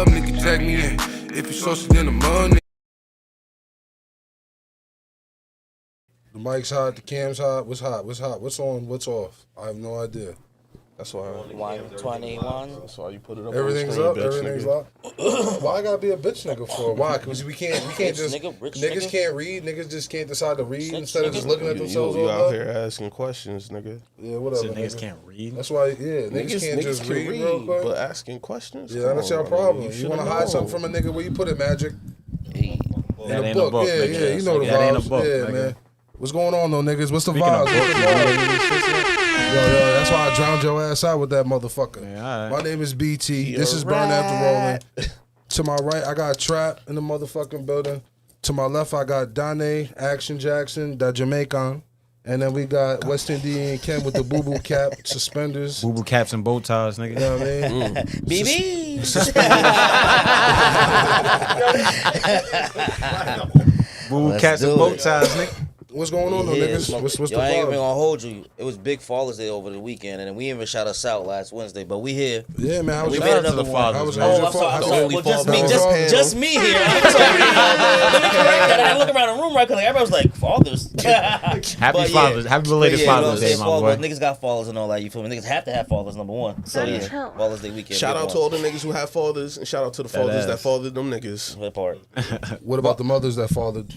Nigga, tag me in. If you social, then the money. The mic's hot, the cam's hot. What's hot? What's hot? What's on? What's off? I have no idea. That's why. 121. That's why you put it up. Everything's on the up. screen, bitch, Everything's nigga. up. Why I gotta be a bitch nigga for? Why? Because we can't just Rich niggas nigga. can't read. Niggas just can't decide to read Snitch instead of nigga. just looking at You themselves you all out day. here asking questions, nigga. Yeah, whatever. So niggas nigga. can't read. That's why. Yeah, niggas can't just read real quick. but asking questions. Yeah, Come that's on, your my nigga. problem. You should've want to hide known. something from a nigga? Where you put it, Magic? Hey. That In a ain't book. a book. Yeah, nigga. yeah. You know the That vibes. ain't a book. Yeah, nigga. man. What's going on though, niggas? What's the Speaking vibes? of books, What's the you vibes? ready to get this shit? Yo, that's why I drowned your ass out with that motherfucker. Yeah, all right. My name is BT. You're This is Burn After Rolling. To my right, I got Trap in the motherfucking building. To my left, I got Dane, Action Jackson, that Jamaican. And then we got West Indian Ken with the boo-boo cap, suspenders. Boo boo caps and bow ties, nigga. You know what I mean? BB. Boo boo caps and do bow it. ties, nigga. What's going on though, niggas? What's the Yo, I ain't even vibe? gonna hold you. It was Big Father's Day over the weekend, and we even shot us out last Wednesday. But we here. Yeah, man. How was We your made Shout out to another the one. fathers, How was man. your Oh, I'm sorry. I'm father? sorry. only Well, just father me, on just, the panel. just me here. I'm sorry. Let me correct that. I had to look around the room right quick. Everybody was like, fathers. Happy Father's, happy belated Father's Day, my boy. Niggas got fathers and all that. You feel me? Niggas have to have fathers, number one. So yeah, Father's Day weekend. Shout big out to one. all the niggas who have fathers, and shout out to the fathers that ass. fathered them niggas. That part. What about the mothers that fathered?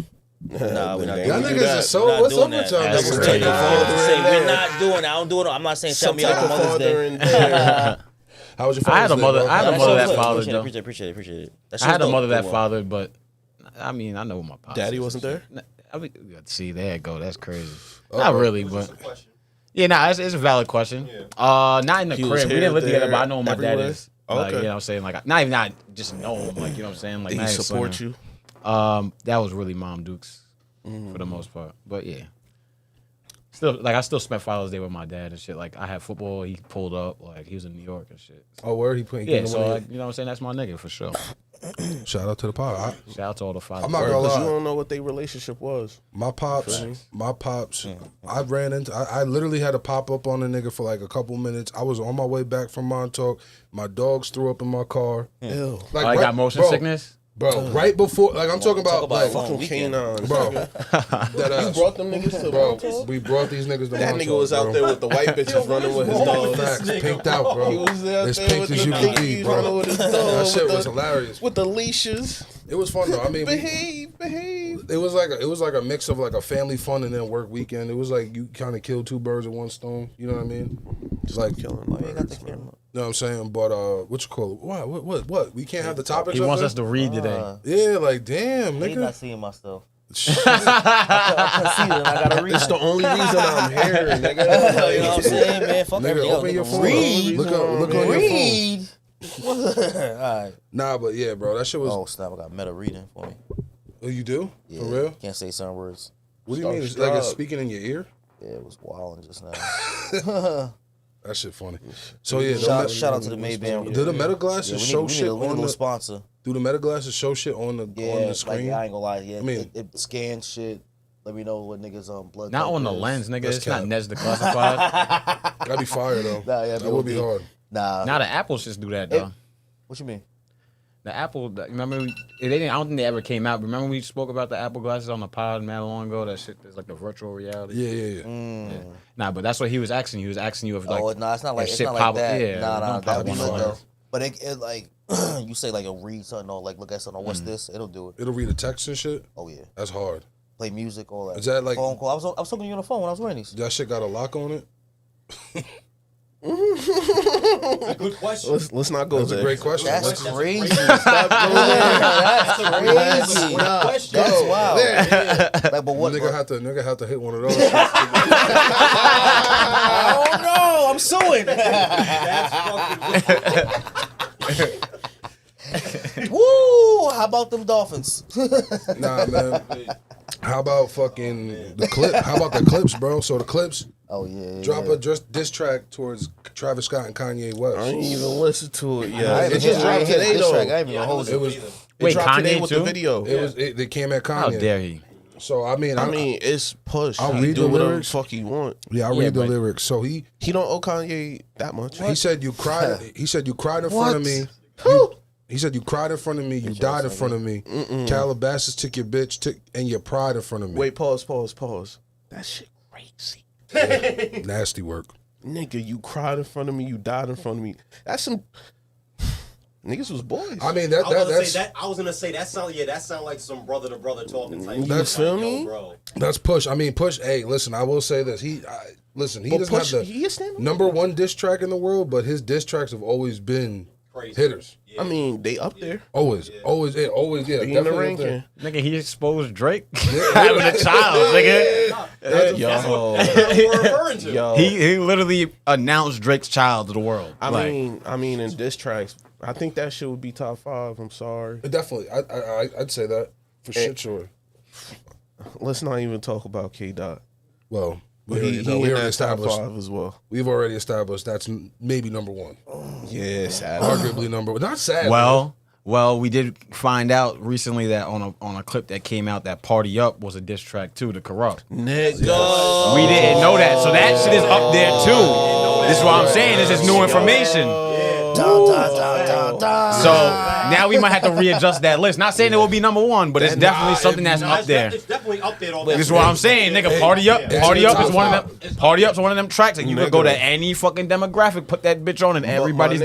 Nah, we're not They doing Y'all don't that. do niggas that. are so. We're not What's up doing with that. y'all That's niggas? crazy. We're not doing it. I don't do it. I'm not saying shout Some me out type on of Mother's father Day. in there. How was your I had Father's a mother. Day, bro? I had a That's mother all that good. fathered though. Appreciate it. That I had a shit's mother dope. that Good one. fathered, but I mean, I know my pops. Daddy wasn't there? I mean, see, there you go. That's crazy. Not really, but yeah, nah, it's a valid question. Not in the He was crib. We here, didn't live together, there, but I know who my dad everywhere? is. Oh, Like, okay. you know what I'm saying? Like, not just know him. Like, you know what I'm saying? Like, Did he not his support son. you? That was really Mom Dukes for the most part. But yeah. Still, like, I still spent Father's Day with my dad and shit. Like, I had football. He pulled up. Like, he was in New York and shit. Oh, where he put? Yeah, so, like, you know what I'm saying? That's my nigga for sure. Shout out to the pod. Shout out to all the fathers. I'm not gonna Because lie. you don't know what their relationship was. My pops. I ran into. I literally had to pop up on a nigga for like a couple minutes. I was on my way back from Montauk. My dogs threw up in my car. Ew. Like, I got motion sickness? bro. Right before, like I'm talking about, about like, phone. Fucking Weekend. canines. bro. That You ass. brought them niggas to Bro, Montauk? we brought these niggas to That Montauk, nigga was bro. out there with the white bitches running with his dogs. Facts, pinked out, bro. He was out As there pink with as the you can be, pinkies running bro. with his That dog. shit with was the- hilarious. With the leashes. It was fun though. I mean, Behave. it was like a mix of like a family fun and then work weekend. It was like you kind of killed two birds with one stone. You know what I mean? It's like, you Killing You ain't got the birds, man. camera. know what I'm saying? But what you call it? What? We can't have the topics. He up wants there? us to read today. Yeah, like damn, He's not nigga. seeing my stuff. I can see it. I gotta read It's it. the only reason I'm here, nigga. You know what I'm saying, man? Fuck Nigga, everything else. open your Nigga, phone. Read. Look on your phone. Read. All right. Nah, but yeah, bro, that shit was. Oh, snap. I got meta reading for me. Oh, you do? Yeah. For real? Can't say certain words. What do you mean? It's like it's Stop. speaking in your ear? Yeah, it was wilding just now. That shit funny. So yeah, Shout out to the Maybank. do the meta glasses Yeah, show we shit need a on little the? sponsor. Do the meta glasses show shit on the Yeah, screen? like I ain't gonna lie. Yeah, I mean- it scans shit. Let me know what niggas blood. Not type on the is. lens, nigga. That's It's not cap. NES declassified. That'd be fire though. Nah, yeah, that would be OD. hard. Nah. Now the Apple shits do that though. What you mean? The Apple, remember, they didn't. I don't think they ever came out. Remember we spoke about the Apple glasses on the pod mad long ago. That shit is like the virtual reality. Yeah. Nah, but that's what he was asking you. He was asking you if like, Oh, nah, it's not like if it's shit not pop like up. that. Yeah, Nah, don't that pop would be up lit on though. lens. But it like you say like a read something or like look at something. Or what's this? It'll do it. It'll read the text and shit. Oh yeah. That's hard. Play music, all that. Is that like- phone call? I was talking to you on the phone when I was wearing these. That shit got a lock on it. Good question. Let's not go That's a there. great question. That's crazy. Stop going there. That's crazy. That's wild. Like, but what? Nigga have to hit one of those. Oh no, I'm suing. Woo! How about them Dolphins? Nah, man. How about fucking the clip? How about the clips, bro? So the clips Oh yeah. drop a diss track towards Travis Scott and Kanye West. I ain't even listen to it I yet. ain't It just dropped today though. I ain't even hold It was It dropped Kanye today with the too? video. they came at Kanye. How dare he? So I mean, it's push. I'll He read do the whatever the lyrics. fuck he want. yeah, I Yeah, read the but- lyrics. So he He don't owe Kanye that much. said you cried. He said you cried in front of me. Who? He said, you cried in front of me, you died in front of me. Calabasas took your bitch, and your pride in front of me. Wait, pause. That shit crazy. Yeah, nasty work. Nigga, you cried in front of me, you died in front of me. That's some niggas was boys. I mean, that's I was gonna say that sound like some brother to brother talking type. You feel me? Bro. That's Push. I mean, Push. Hey, listen, I will say this. He doesn't Push, have he is standing number one diss track in the world, but his diss tracks have always been Crazy. hitters. Yeah. I mean, they up there. Always, yeah, Be in the ranking. Nigga, he exposed Drake having a child, nigga. That's what we're referring to. Yo. He literally announced Drake's child to the world. I mean, in diss tracks, I think that shit would be top 5. I'm sorry. Definitely, I'd say that for shit sure. Let's not even talk about K. Dot. Well, He we in already that top established. 5 as well. We've already established that's maybe number one, Yeah, sad. arguably number one. Not sad. Well, we did find out recently that on a clip that came out that Party Up was a diss track too to Corrupt. Nigga. We didn't know that, so that shit is up there too. This is what I'm saying. This is new information. So now we might have to readjust that list. Not saying it will be number one, but it's definitely something that's up there. It's definitely up there. This is what I'm saying, nigga. Party Up is one of them. Party Up's one of them tracks, and you could go to any fucking demographic, put that bitch on, and everybody's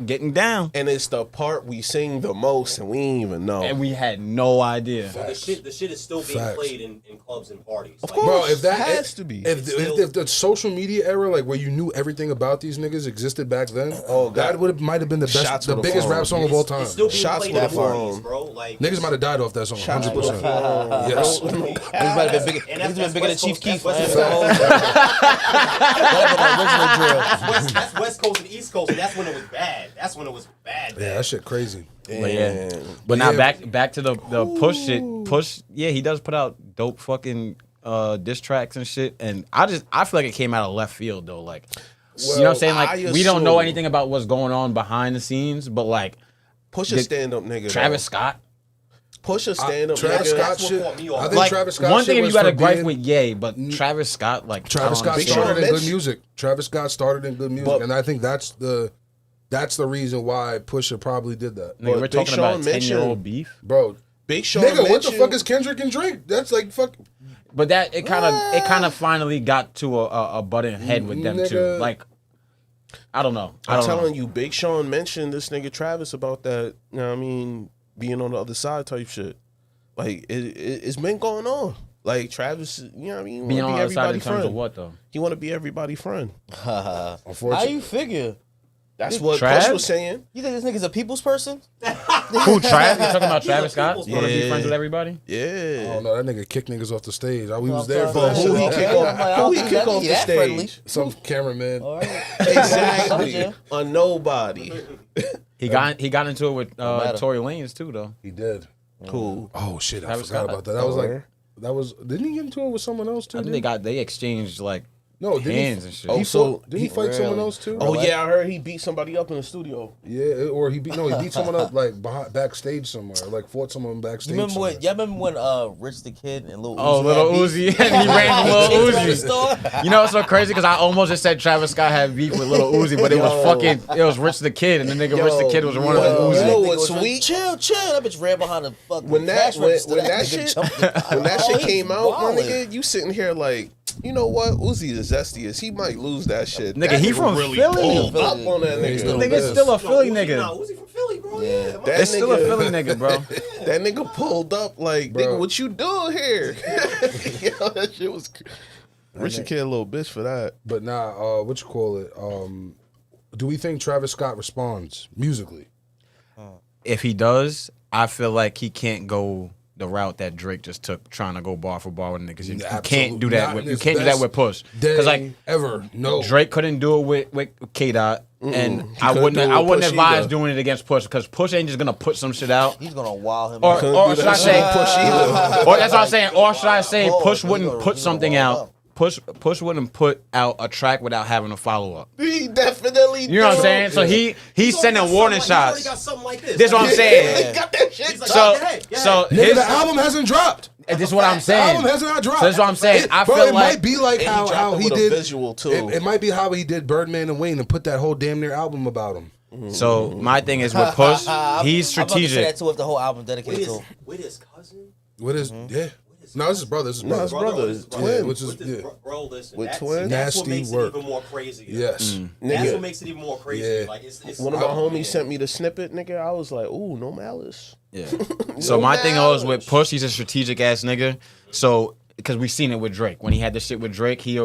getting down. And it's the part we sing the most, and we ain't even know. And we had no idea. The shit is still being played in clubs and parties. Of Like, course. Bro, if that has to be. if the social media era, like where you knew everything about these niggas existed back then, that might have been the best, Shots the with a biggest phone. rap song of all time. It's still being Shots played with at a parties, phone. bro. Like Niggas might have died off that song, Shots 100%. with a phone. Yes. Niggas might have been bigger. And Niggas been bigger than Chief Keef. That's West Coast and East Coast, and that's when it was bad. That's when it was bad. Yeah, that shit crazy. But now back to the Push shit. Push, yeah, he does put out dope fucking diss tracks and shit. And I feel like it came out of left field though. Like, you know what I'm saying? Like, we don't know anything about what's going on behind the scenes, but like, Push a stand-up nigga. Travis Scott. Push a stand-up Travis nigga. Scott That's what shit. caught me off. I think Like, Travis Scott one thing shit if was you got a for gripe being- with Ye, but Travis Scott, like, Travis Scott Big started Sean in good Mitch- music. Travis Scott started in good music, But- and I think that's the reason why Pusha probably did that, nigga, we're Big talking about Sean 10-year-old beef. bro. Big Sean Nigga, what the mentioned- fuck is Kendrick and Drake? That's like fuck. But that it kind of finally got to a button head with them too. Nigga. Like, I don't know. I'm telling you, Big Sean mentioned this nigga Travis about that. You know what I mean, being on the other side type shit. Like it's been going on. Like Travis, you know what I mean, being wanna on be the other side in everybody's terms friend. of what though? He want to be everybody's friend. How Unfortunately, you figure? That's what Trav? Push was saying. You think this nigga's a people's person? Who, Travis? You talking about Travis Scott? people's Want to be person. friends with everybody? I Yeah. don't know. That nigga kicked niggas off the stage. We was there for But that Who he shit. kick off? Who he kick off the stage? Some cameraman. All right. Exactly. A nobody. He got into it with matter. Tory Lanez too though. He did. Cool. Oh shit, I Travis forgot Scott. about that. That was didn't he get into it with someone else too? I think they exchanged like no, didn't hands he, and shit. He Oh, so did he fight someone else too? Oh yeah, I heard he beat somebody up in the studio. Yeah, or he beat someone up like backstage somewhere, like fought someone backstage. You remember somewhere. when? Y'all remember when Rich the Kid and Lil Uzi? Oh, Little had Uzi, beef? and he ran from Little Around the Uzi. store? You know what's so crazy? Because I almost just said Travis Scott had beef with Little Uzi, but it was Rich the Kid, and the nigga Rich the Kid was running yo, Uzi. you know Nigga what's was like, sweet? Chill. That bitch ran behind the fucking When that cash register. when that nigga shit jumped the- when that Oh, shit he came out, my wildin'. nigga, you sitting here like, you know what? Uzi is zesty as he might lose that shit. Nigga, That he from really Philly. pulled up on that Yeah, nigga. he's Nigga's still a Philly Uzi, nigga. Nah, Uzi from Philly, bro. Yeah. Yeah. That It's still a nigga- Philly nigga, bro. That nigga pulled up like, Bro. nigga, what you doing here? Yo, that shit was. Richard Kid a little bitch for that. But nah, what you call it? Do we think Travis Scott responds musically? If he does, I feel like he can't go the route that Drake just took, trying to go bar for bar with niggas. You can't do that. Not in You his can't do that best with Push. Day Because like ever, no. Drake couldn't do it with K Dot, and I couldn't wouldn't do it I with wouldn't Push advise either. doing it against Push because Push ain't just gonna put some shit out. He's gonna wow him. Or, out. or should I say Push either. Or that's what I'm saying. Or should I say Oh, Push so wouldn't he's put gonna something wall out. up. Push wouldn't put out a track without having a follow up. He definitely. You know what I'm saying? So he's sending warning He already shots. got something like this. This is what I'm saying. He got that shit. He's like, So go ahead. so Nigga, his, the album hasn't dropped. this is what I'm The saying. album has not dropped. So this is what I'm saying. I Bro, feel it like might be like And how dropped it he with a did visual too. It might be how he did Birdman and Wayne and put that whole damn near album about him. So my thing is with Push, he's I'm about to say that strategic. too if the whole album dedicated to him. With his cousin? What is yeah? No, this is brother. This is No, brother. it's brother. It's Yeah, twin. which is With yeah. his bro, listen. With That's twins? that's what Nasty makes work. it even more crazy. Yes. That's Nigga. what makes it even more crazy. Yeah. Like it's One of my homies man. sent me the snippet, nigga. I was like, ooh, no malice. Yeah. So No my thing is with malice. Push, he's a strategic ass nigga. So because we've seen it with Drake. When he had this shit with Drake, he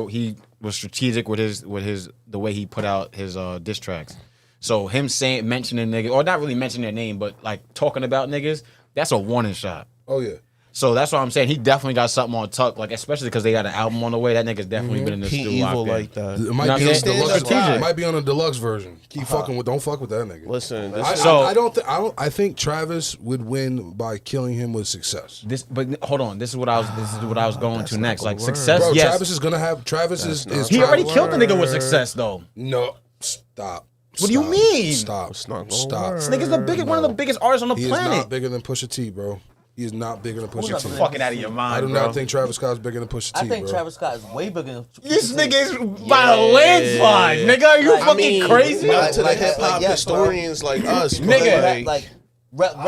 was strategic with his the way he put out his diss tracks. So him mentioning niggas, or not really mentioning their name, but like talking about niggas, that's a warning shot. Oh yeah. So that's what I'm saying. He definitely got something on tuck, like especially because they got an album on the way. That nigga's definitely been in the He studio evil locked in. like that. It know might what be I'm on saying? the deluxe. Strategic. It might be on the deluxe version. Keep fucking with. Don't fuck with that nigga. Listen, this I, is So- I don't. I think Travis would win by killing him with success. But hold on, this is what I was going to next. Like gonna success, Bro, yes. Travis is gonna have. Travis is. He already Travis- killed the nigga with success though. No, stop. What do you mean? Stop. It's not gonna Stop. work. This nigga's the biggest, one of the biggest artists on the He is planet. not bigger than Pusha T, bro. He is not bigger than Pusha T. Fucking out of your mind, I do bro. not think Travis Scott's bigger than Pusha T, I think bro. Travis Scott is way bigger than This nigga is by a landslide, nigga. Are you Like, fucking crazy? Not to the Like, hip hop yes, bro. historians like us, but Nigga. like,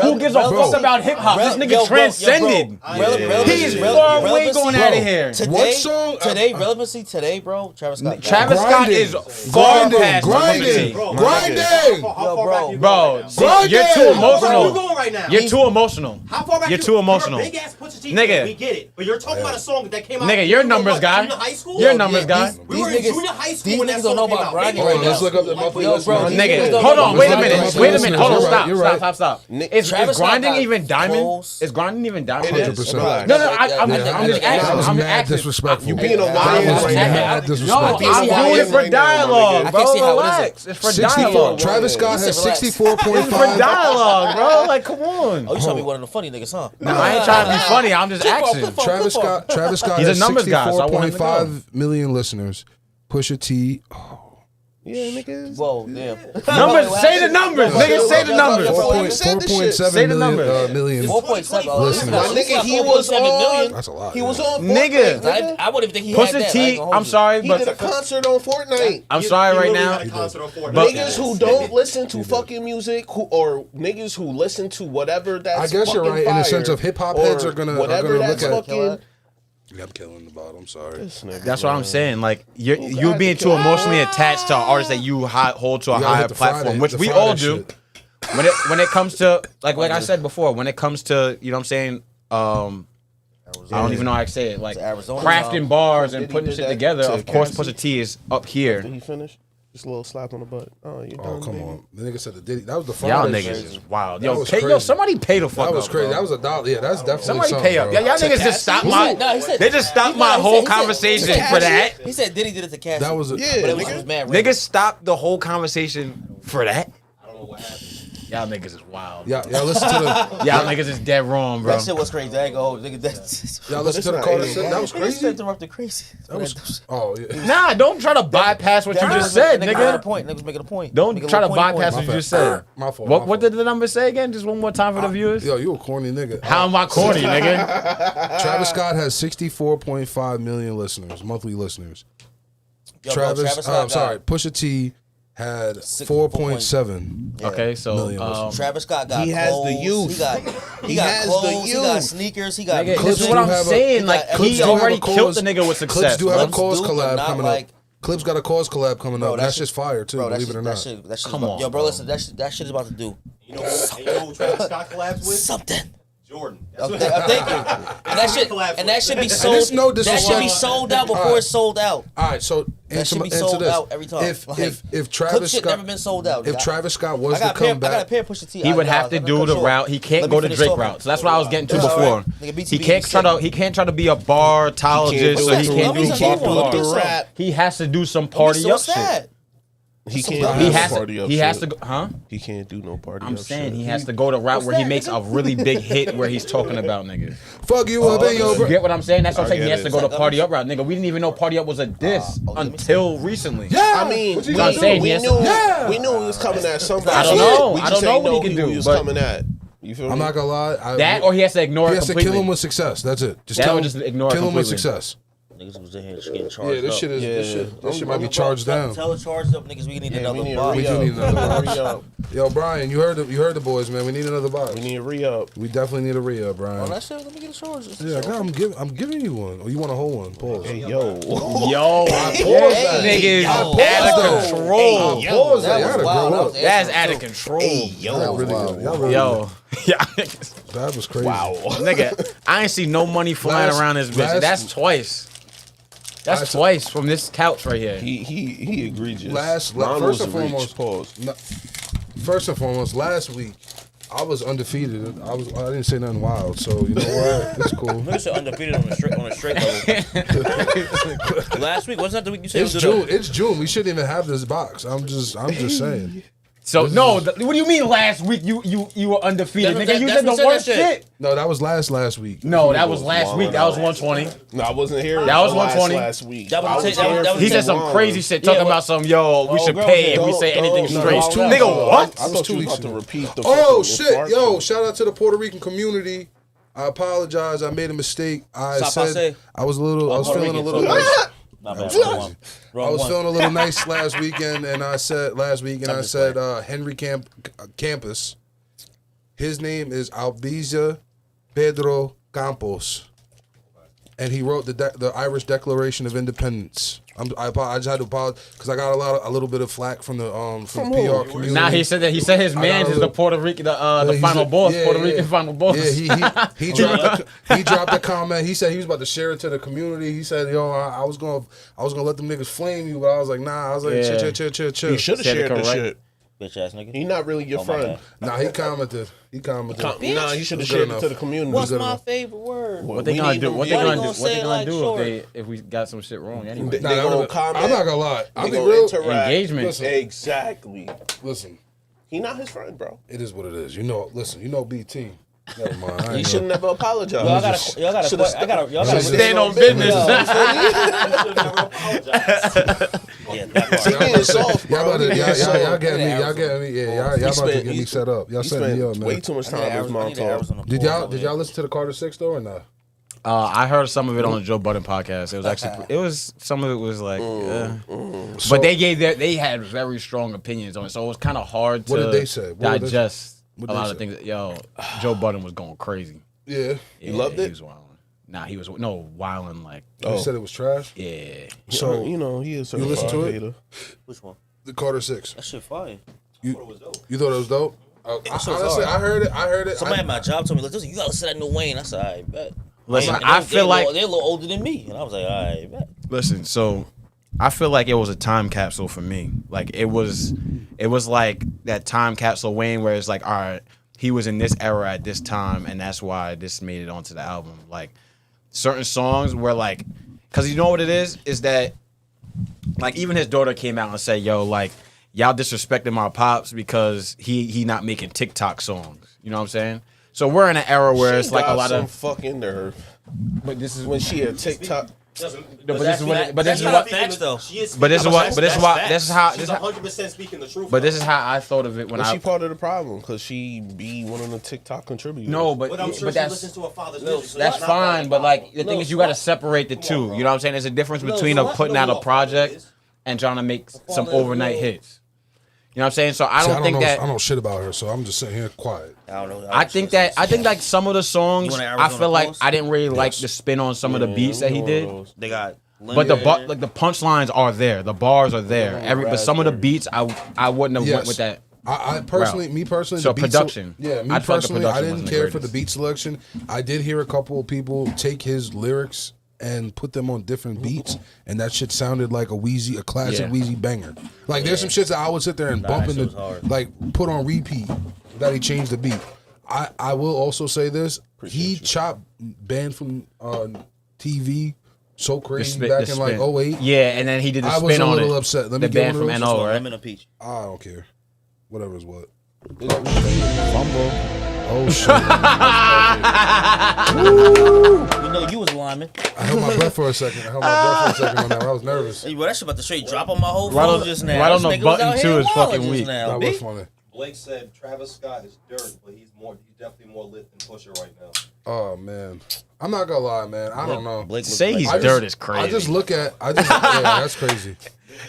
Who gives a fuck about hip hop? This nigga transcended. He's far away going out of here. What song- Today, relevancy today, bro. Travis Scott. Travis Scott is far past grinding, Bro, grinding. How far back you bro, going see, Grinding. you're too How far you emotional. going right now? You're too emotional. How far back You're too emotional. You're a big ass Pusha T Nigga. fan, we get it. But you're talking about a song that came out. Nigga, you're a in numbers what, guy. Junior high school? You're a numbers guy. We were in junior high school these when that niggas don't know song came about out. grinding Maybe right we now. Let's look up the monthly Yo, listeners. bro, these Nigga, niggas don't hold know on, about wait a grinding. minute, wait a minute, hold on, You're right, stop, you're stop, right. stop, stop. Nick- Is Travis Scott grinding got even diamond? clothes. Is grinding even diamond? 100%. No, no, I'm I just think asking. That I'm was just mad asking. disrespectful. You being a That lion was right mad now. No, disrespectful. I'm doing it for right now, my dialogue, nigga. bro. I can't see how it is. Relax. It's for 64. dialogue. Travis Scott He has said relax. 64.5. For dialogue, bro. Like, come on. Oh, you trying to be one of the funny niggas, huh? No, I ain't trying to be funny. I'm just asking. Travis Scott He's a has numbers guy, so I want him to 64.5 million listeners. Pusha T, yeah, niggas. Whoa, damn. Numbers. Say the numbers, nigga. Say the numbers. Bro, you said this shit. 4.7 Say the million, numbers. million. 4.7. Listeners. My nigga, he was on. That's a lot. He was on Nigga. Fortnite, I wouldn't even think he had Pusha that. I ain't T. gonna hold I'm you. sorry, He did a but concert on Fortnite. I'm sorry right now. But- Niggas who don't listen to fucking music, or niggas who listen to whatever that's I guess you're fucking right in the fire, sense of hip-hop or heads are gonna whatever look that's at- fucking. I'm killing the bottom. Sorry. This nigga, That's what I'm bro. saying. Like you're God, being too emotionally attached to artists that you hold to a You gotta higher hit the platform, Friday- which the we Friday all do. shit. When it comes to like I said before, when it comes to you know what I'm saying, I don't even know how I say it. Like Arizona, crafting bars and Did he putting do shit that together. to Of course, Cassie? Pusha T is up here. Did he finish? Just a little slap on the butt. Oh, you Oh, done, come baby. on. The nigga said the Diddy. That was the Y'all Friday niggas shit. is wild. That Yo, was yo, crazy. somebody pay the fuck That was up, crazy. bro. That was $1. Yeah, that's definitely Somebody something, pay up. bro. Y'all niggas just stopped my. No, he said- They just stopped he my said- whole he said- conversation he said- for that. He said Diddy did it to Cassie. That was a, Yeah, But it was nigga. mad random. Niggas stopped the whole conversation for that. I don't know what happened. Y'all niggas is wild. Y'all listen to the Y'all niggas is dead wrong, bro. That shit was crazy. I ain't gonna hold nigga. That's y'all listen to the not call that even said that was Niggas crazy. interrupted crazy. That was yeah. Nah, don't try to bypass what you just said, Niggas making a nigga. point. Niggas making a point. Don't Making a try to little pointy bypass point. what you just said. My fault. What did the number say again? Just one more time for the viewers. Yo, you a corny nigga. How am I corny, nigga? Travis Scott has 64.5 million listeners, monthly listeners. Yo, bro, Scott, got I'm sorry, Pusha T had 4.7. Yeah. Okay, so Million Travis Scott got He has the clothes, youth. He got He got has the clothes. He got youth. sneakers. He got. nigga, Clips this is do what I'm have a- saying. Like Clips he do have already a cause- killed the nigga with Clips success. do have a Clips cause do, but collab not coming like- up. Clips got a cause collab coming Bro, up. that That's shit- just fire too, Bro, believe it or not. That shit Come on, yo, bro. bro. Listen, that shit is about to do You know who Travis Scott collabs with? something. Jordan. I'm thinking, and that should be sold. it's no that should be disrespect. sold out before Alright. it's sold out. All right, so That should be answer sold this. out every time. If Like, if Clip Travis shit Scott never been sold out. if Travis Scott was I to got a pair. come I got a back, pair of Pusha T. He would have to do the route. He can't go to Drake route. So that's what I was getting to All before. right. Nigga, BTB He can't is try to. sick. He can't try to be a bartologist, so he it. can't Let me do see. bar Let me for see. bar. rap. He has to do some party So up what's shit. that? He Some can't. dumb do He no has to. party up He has shit. to go. Huh? He can't do no party. I'm up saying shit. he has to go the route where he that, makes nigga? a really big hit where he's talking about niggas. fuck you up in your You get what I'm saying? That's what I'm I saying. He get has to it. go the party up route, nigga. We didn't even know party up was a diss let me until recently. Yeah, I mean, what you we gonna I'm saying knew, he we has knew, to- Yeah. we knew he was coming at something. I don't know. We I just don't know ain't what he can do, He was but- coming at. You feel I'm me? not gonna lie. That or he has to ignore he it has to completely. kill him with success. That's it. Just That kill or him, just ignore it kill him with completely. success. Niggas was in here just getting charged Yeah, this up. shit is this shit might be charged down. Tell us charged up, niggas. We need another we need box. We do need another re up. Yo, Brian, you heard the boys, man. We need another box. We need a re up. We definitely need a re-up, Oh, Brian. that's it. Let me get a charge. Yeah, I'm giving you one. Or you want a whole one? Pause. Hey yo, Yo, this nigga is out of control. Pause that. Y'all gotta wild. grow up. That's out of control. Y'all really good. Y'all really Yo, yeah, good. That was crazy. wow. nigga, I ain't see no money flying around this bitch. That's twice. That's twice from this couch right here. He egregious. First and foremost, first and foremost, last week I was undefeated. I didn't say nothing wild, so you know what? It's cool. Niggas said undefeated on a straight level. Last week wasn't that the week you said? It's June. It's June. We shouldn't even have this box. I'm just saying. So no, what do you mean last week you were undefeated, nigga? You said the worst shit. No, that was last week. No, that was last week. That was 120. No, I wasn't here. That was 120. last week. That was He said some crazy shit talking about some we should girl, pay if we don't- say anything don't- straight. no, two- Nigga, what? I thought you was about to ago. repeat the. Oh fucking shit, infarction. yo! Shout out to the Puerto Rican community. I apologize. I made a mistake. I said I was feeling a little nice. My bad. I was feeling a little nice last weekend, and I said Henry Campus. His name is Albiza Pedro Campos, and he wrote the Irish Declaration of Independence. I just had to apologize because I got a little bit of flack from the PR community. Nah, he said his man is the Puerto Rican, the final boss, Puerto Rican final boss. Yeah, he dropped a comment. He said he was about to share it to the community. He said, "Yo, I was gonna let them niggas flame you," but I was like, "Nah." I was like, "Chill." He should have Said it shared the correct. shit. Bitch ass nigga. He not really your my friend. bad. Nah, he commented. Nah, he should have Good shared enough. it to the community. What's good my enough. favorite word? What they We gonna need do? them- What they why gonna they do? gonna What say they it gonna like do short? if we got some shit wrong anyway? They gonna comment. I'm not gonna lie. I'll They be gonna real. interact. Engagement. Listen. Exactly. Listen, He not his friend, bro. it is what it is. You know BT. Never mind. I He ain't should gonna- never apologize. Y'all gotta Stand on business. Yeah, that He part. being soft, bro. Y'all He being getting soft. me. Y'all getting me. Yeah, y'all about to get me set up. Y'all He setting me up, spent way man. too much I time with his mom need the arrows on talk. the Did pole, y'all listen to the Carter 6 though or not? I heard some of it on the Joe Budden podcast. It was actually some of it was like, but they had very strong opinions on it, so it was kind of hard to What did they say? What did they- digest what a did lot they of say? things. Yo, Joe Budden was going crazy. Yeah. Yeah, loved He it? was wilding. Nah, he was wilding like You said it was trash. yeah. So You know, he is a You listen to it? hater. Which one? the Carter 6. That shit fire. You thought it was dope? Honestly, hard. I heard it. Somebody at my job told me, "Listen, you gotta listen to that new Wayne." I said, "I bet." Listen, And I they- feel they like they're a little older than me, and I was like, "I bet." listen. So I feel like it was a time capsule for me. Like it was like that time capsule Wayne, where it's like, all right, he was in this era at this time, and that's why this made it onto the album. Like certain songs were like, because you know what it is that like even his daughter came out and said, yo, like y'all disrespecting my pops because he not making TikTok songs. You know what I'm saying? So we're in an era where it's like a lot some of. fucking nerve But this is when she a TikTok. but this is what. But this is what. facts though. But this is what. But this is why. This is how. She's 100% speaking the truth. But this is how I thought of it when Was I. she part of the problem? Because she be one of the TikTok contributors. No, but I'm sure but she that's listens to her father's music. So that's it's not that fine. But like the thing Lil is, you got to Slut. separate the two. bro. You know what I'm saying? There's a difference Lil between Slut, putting you out know a what project Lil is. and trying to make some father is overnight Lil. hits. You know what I'm saying? So I See, don't think know, that. I know shit about her, so I'm just sitting here quiet. I don't know. I think like some of the songs, You want an I Arizona feel like Pulse? I didn't really like the spin on some of the beats that he did. they got. But the like the punchlines are there, the bars are there. But some of the beats I wouldn't have went with that. I personally, me personally, So the beat production. yeah, me I felt the personally, I production didn't wasn't the care for the greatest. beat selection. I did hear a couple of people take his lyrics and put them on different beats, and that shit sounded like a classic Yeah. Wheezy banger. Like there's some shits that I would sit there and bump that in shit was hard. like put on repeat that he changed the beat. I will also say this: he chopped banned from TV so crazy back in like 08. Yeah, and then he did the I spin was a on little it. upset. Let me the get band one from of NO, those. right? Lemon or peach. I don't care. Whatever's what. Fumble. Oh shit! You know you was a lineman. I held my breath for a second. On that. I was nervous. Hey, bro, that shit about to straight drop on my whole Right phone on- just now. right This on the nigga was button, out too, here is fucking wilding just weak. now, That B. was funny. Blake said Travis Scott is dirt, but he's definitely more lit than Pusha right now. Oh man, I'm not gonna lie, man. I don't know. Blake Say he's I dirt just- is crazy. I just look at. Yeah, that's crazy.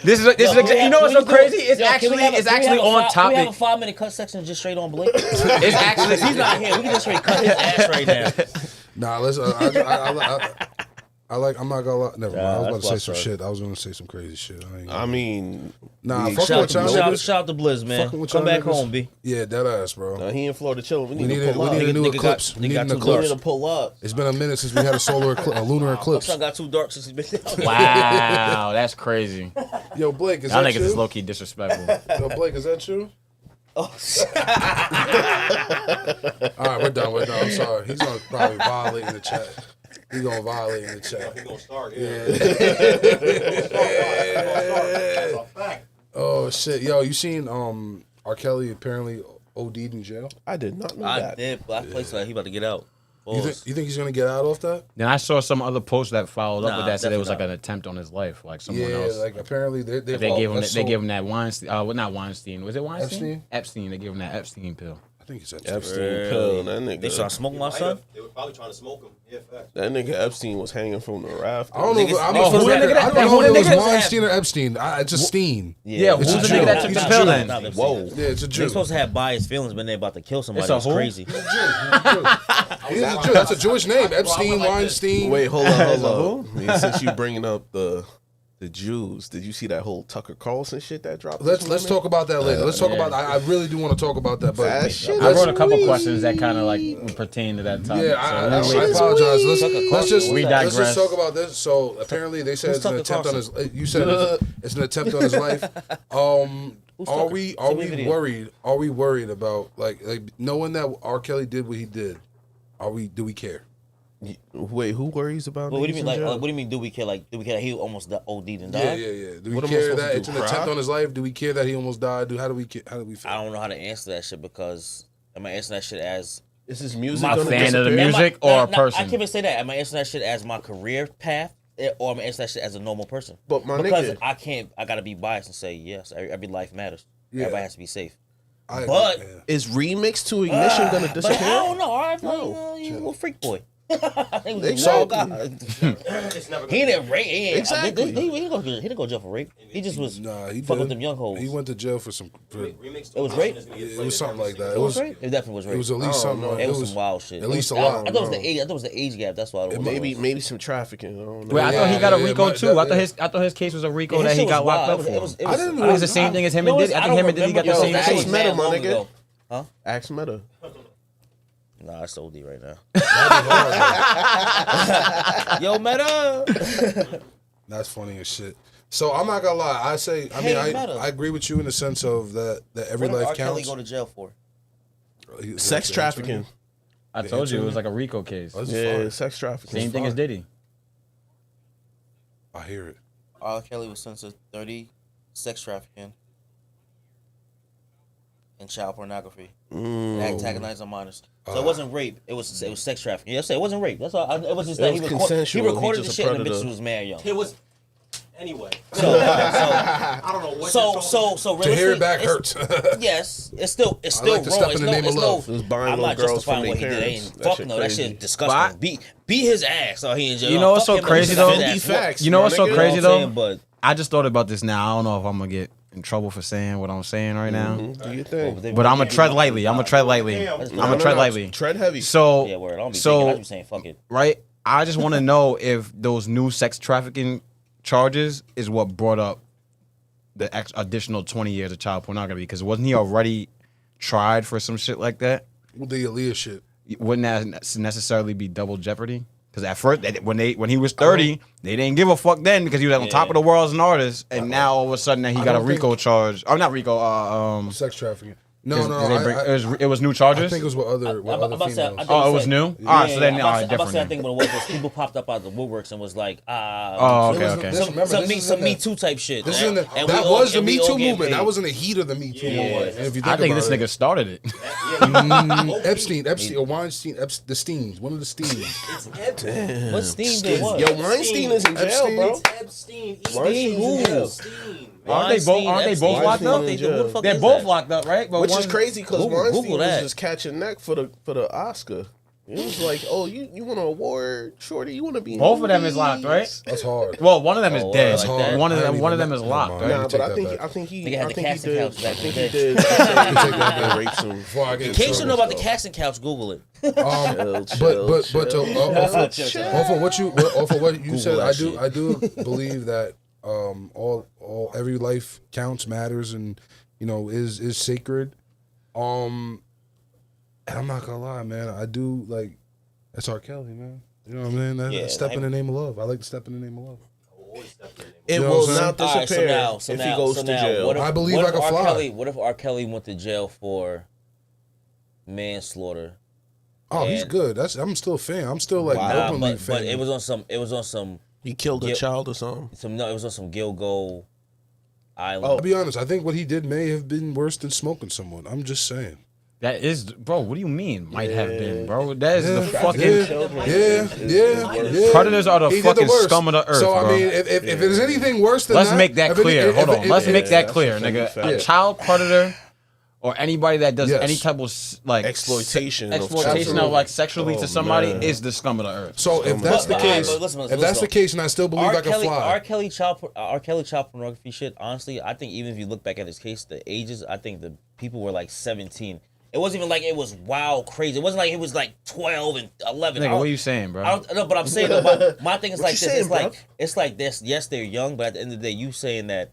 This is you know what's so crazy? It's actually on We topic. have a 5-minute cut section just straight on Blake. It's actually He's not here. We can just straight cut his ass right now. Nah, listen. I like. I'm not gonna lie. Never mind. I was about to say some shit. I was gonna say some crazy shit. I mean, Nah, we- fuck Shout with y'all niggas. out to Blizz, man. Fucking with Come y'all back niggas. home, B. Yeah, that ass, bro. he in Florida chilling. We We need need to a pull up. new Nigga eclipse. got- We need nigga an got too We need eclipse. to pull up. It's been a minute since we had a lunar eclipse. Son got too dark since he's been down. Wow, that's crazy. Yo, Blake, is Y'all that niggas is you? low key disrespectful. Yo, Blake, is that you? Oh, shit. All right, we're done. I'm sorry. He's gonna probably violate in the chat. He's gonna violate in the chat. He's gonna start, yeah. That's a fact. Oh shit, yo, you seen R. Kelly apparently OD'd in jail? I did not know I that. did, but I placed like he about to get out. You think he's gonna get out off that? Then I saw some other post that followed up Nah, with that said it was like definitely an attempt on his life, like someone Yeah, else. like apparently they gave him that Weinstein. Well, not Weinstein. Was it Weinstein? Epstein? They gave him that Epstein pill. I think it's Epstein. Epstein pill. That They trying nigga. to smoke my son? They were probably trying to smoke him. Yeah, fact. That nigga Epstein was hanging from the raft. I don't know. Niggas- I oh, don't who that nigga know. I that- don't who know if that it was nigga that's Weinstein or Epstein. It's just Steen. Yeah, It's who's a the nigga Jew. that took He's the a pill Jew. then? Whoa. Yeah, it's a Jew. They supposed to have biased feelings when they about to kill somebody. It's a It's who? crazy. He's a Jew. That's a Jewish name. Epstein, Weinstein. Wait, hold on. I mean, since you bringing up the Jews, did you see that whole Tucker Carlson shit that dropped? Let's talk about that later. Let's talk about. I really do want to talk about that. But That shit I is wrote a couple weird. questions that kind of like pertain to that topic. yeah, so I apologize. Let's just digress. talk about this. So apparently they said it's an attempt on his. You said it's an attempt on his life. Are we worried? Are we worried about like knowing that R. Kelly did what he did? Do we care? Wait, who worries about? Well, what do you mean? niggas in Like, jail? what do you mean? Do we care? Like, do we care? He almost OD'd and Yeah. died. Do we What am I care supposed that to it's do, an attempt cry? on his life? Do we care that he almost died? How do we feel? I don't know how to answer that shit because am I answering that shit as Is his music my gonna fan of the disappear? music or a person? I can't even say that. Am I answering that shit as my career path, or am I answering that shit as a normal person? But my because nigga- I can't. I gotta be biased and say yes. Every life matters. Yeah. Everybody has to be safe. But Is Remix to Ignition gonna But disappear? I don't know. All right, you a little freak boy. He was a Exactly. wild guy. It's never He didn't rape. Exactly. He didn't go to jail for rape. He just was nah, he fucking did. them young hoes. He went to jail for some. Remix It was rape? It was something like that. It was rape. It definitely was rape. It was at least something. It was some wild shit. At least a I lot. thought it was the age. I thought it was the age gap. That's why it was. Maybe some trafficking. I don't know. Wait, I thought he got a Yeah, Rico yeah, too. but- I thought his case was a Rico His that he shit was got locked wild. up for. It was- I didn't I think it's the same thing as him and Diddy. I think him and Diddy got the same Ask case. Meta, my long nigga. ago. Huh? Ask Meta. Nah, it's OD right now. Yo, Meta. That's funny as shit. So I'm not gonna lie. I agree with you in the sense of that every What did life R. Kelly counts. go to jail for? Sex trafficking. I told you it was like a Rico case. That's Yeah, fine. sex trafficking. Same thing as Diddy. I hear it. R. Kelly was sentenced to 30 sex trafficking and child pornography, and antagonizing minors. So it wasn't rape. It was sex trafficking. Yeah, I say it wasn't rape. That's all. It was just that was he consensual. He recorded the just a shit and the predator. bitch was mad young. It was. Anyway. I don't know what So To hear it back realistically, hurts. Yes, it's still like to wrong. step It's in the name of love. It was buying I'm little not girls from justifying their what he did. parents. Ain't That fuck shit no, that crazy. shit disgusting. Beat his ass. Oh, he in jail. You know what's so Fuck him, crazy, but though? defend Be that. facts. You know what's so my nigga. crazy You know what I'm though? saying? But I just thought about this now. I don't know if I'm gonna get in trouble for saying what I'm saying right now. Do you think? But I'm gonna tread lightly. I'm gonna tread lightly. I'm gonna tread lightly. Tread heavy. So, yeah, word. I don't be thinking. I be saying fuck it. right? I just want to know if those new sex trafficking charges is what brought up the additional 20 years of child pornography. Because wasn't he already tried for some shit like that? With the Aaliyah shit. Wouldn't that necessarily be double jeopardy? Because at first, when he was 30, they didn't give a fuck then because he was on top of the world as an artist, and now all of a sudden that he got a don't RICO charge. Oh, not RICO. Sex trafficking. No, it was new charges. I think it was with other I'm about to say, I females. think Oh, it you was said- new? All right, so then, I'm all about right, to say, I different. think what it was people popped up out of the woodworks and was like, Oh, okay, It was- okay. this- remember, this is in some the- Me Too type shit. This is and- in the, and we that all- was the and we Me all Too get movement. paid. That was in the heat of the Me Too movement. And if you think I think about this it, nigga started it. Epstein, or Weinstein, the Steens, one of the Steens. What Steam did what? Yo, Weinstein is in jail, Epstein. bro. It's Epstein. Weinstein who? Epstein. Aren't they both Epstein locked up? in jail. They're both locked up, right? But Which is one- crazy because Google Weinstein was that. just catching neck for the Oscar. It was like, oh, you want an award, shorty? You want to be? in Both of them is movies? locked, right? That's hard. Well, one of them is Oh, dead. like that? One of I them, didn't one of even them is know. locked, Never right? mind. Nah, Take but that back. I think he Nigga had the casting did. couch back I think in he the day. did. I think he did rape some. Before I get In case you know about the Chill, casting couch, Google it. chill, Off of what you said, that I shit. do believe that all every life counts, matters, and is sacred. And I'm not gonna lie, man. I do like that's R. Kelly, man. You know what I mean? That's Yeah, step in the name of love. I like to step in the name of love. It You know will what I'm not All right, disappear if he goes to jail. What if, I believe what I if can R. fly. Kelly, what if R. Kelly went to jail for manslaughter? Oh, he's And- good. I'm still a fan. I'm still like Nah, openly but fan. it was on some He killed a Yeah. child or something. it was on some Gilgo Island. I'll be honest. I think what he did may have been worse than smoking someone. I'm just saying. That is, bro. What do you mean? Might have been, bro. That is the fucking. Yeah. Predators are the He did fucking worst. scum of the earth, So bro. I mean, if there's anything worse than Let's that, make that if any- clear. if- Hold on. if- Let's if- make that that's clear, a nigga. fact. A child predator or anybody that does Yes. any type of like Exploitation of exploitation children. of like sexually Oh, to somebody man. is the scum of the earth. So if that's the But- case, but listen, if that's listen. the case, and I still believe I can fly. R. Kelly child pornography shit. Honestly, I think even if you look back at his case, the ages, I think the people were like 17. It wasn't even like it was wild crazy. It wasn't like it was like 12 and 11. Nigga, what are you saying, bro? I don't know, but I'm saying my thing is What like you this. saying, It's like this. Yes, they're young, but at the end of the day, you saying that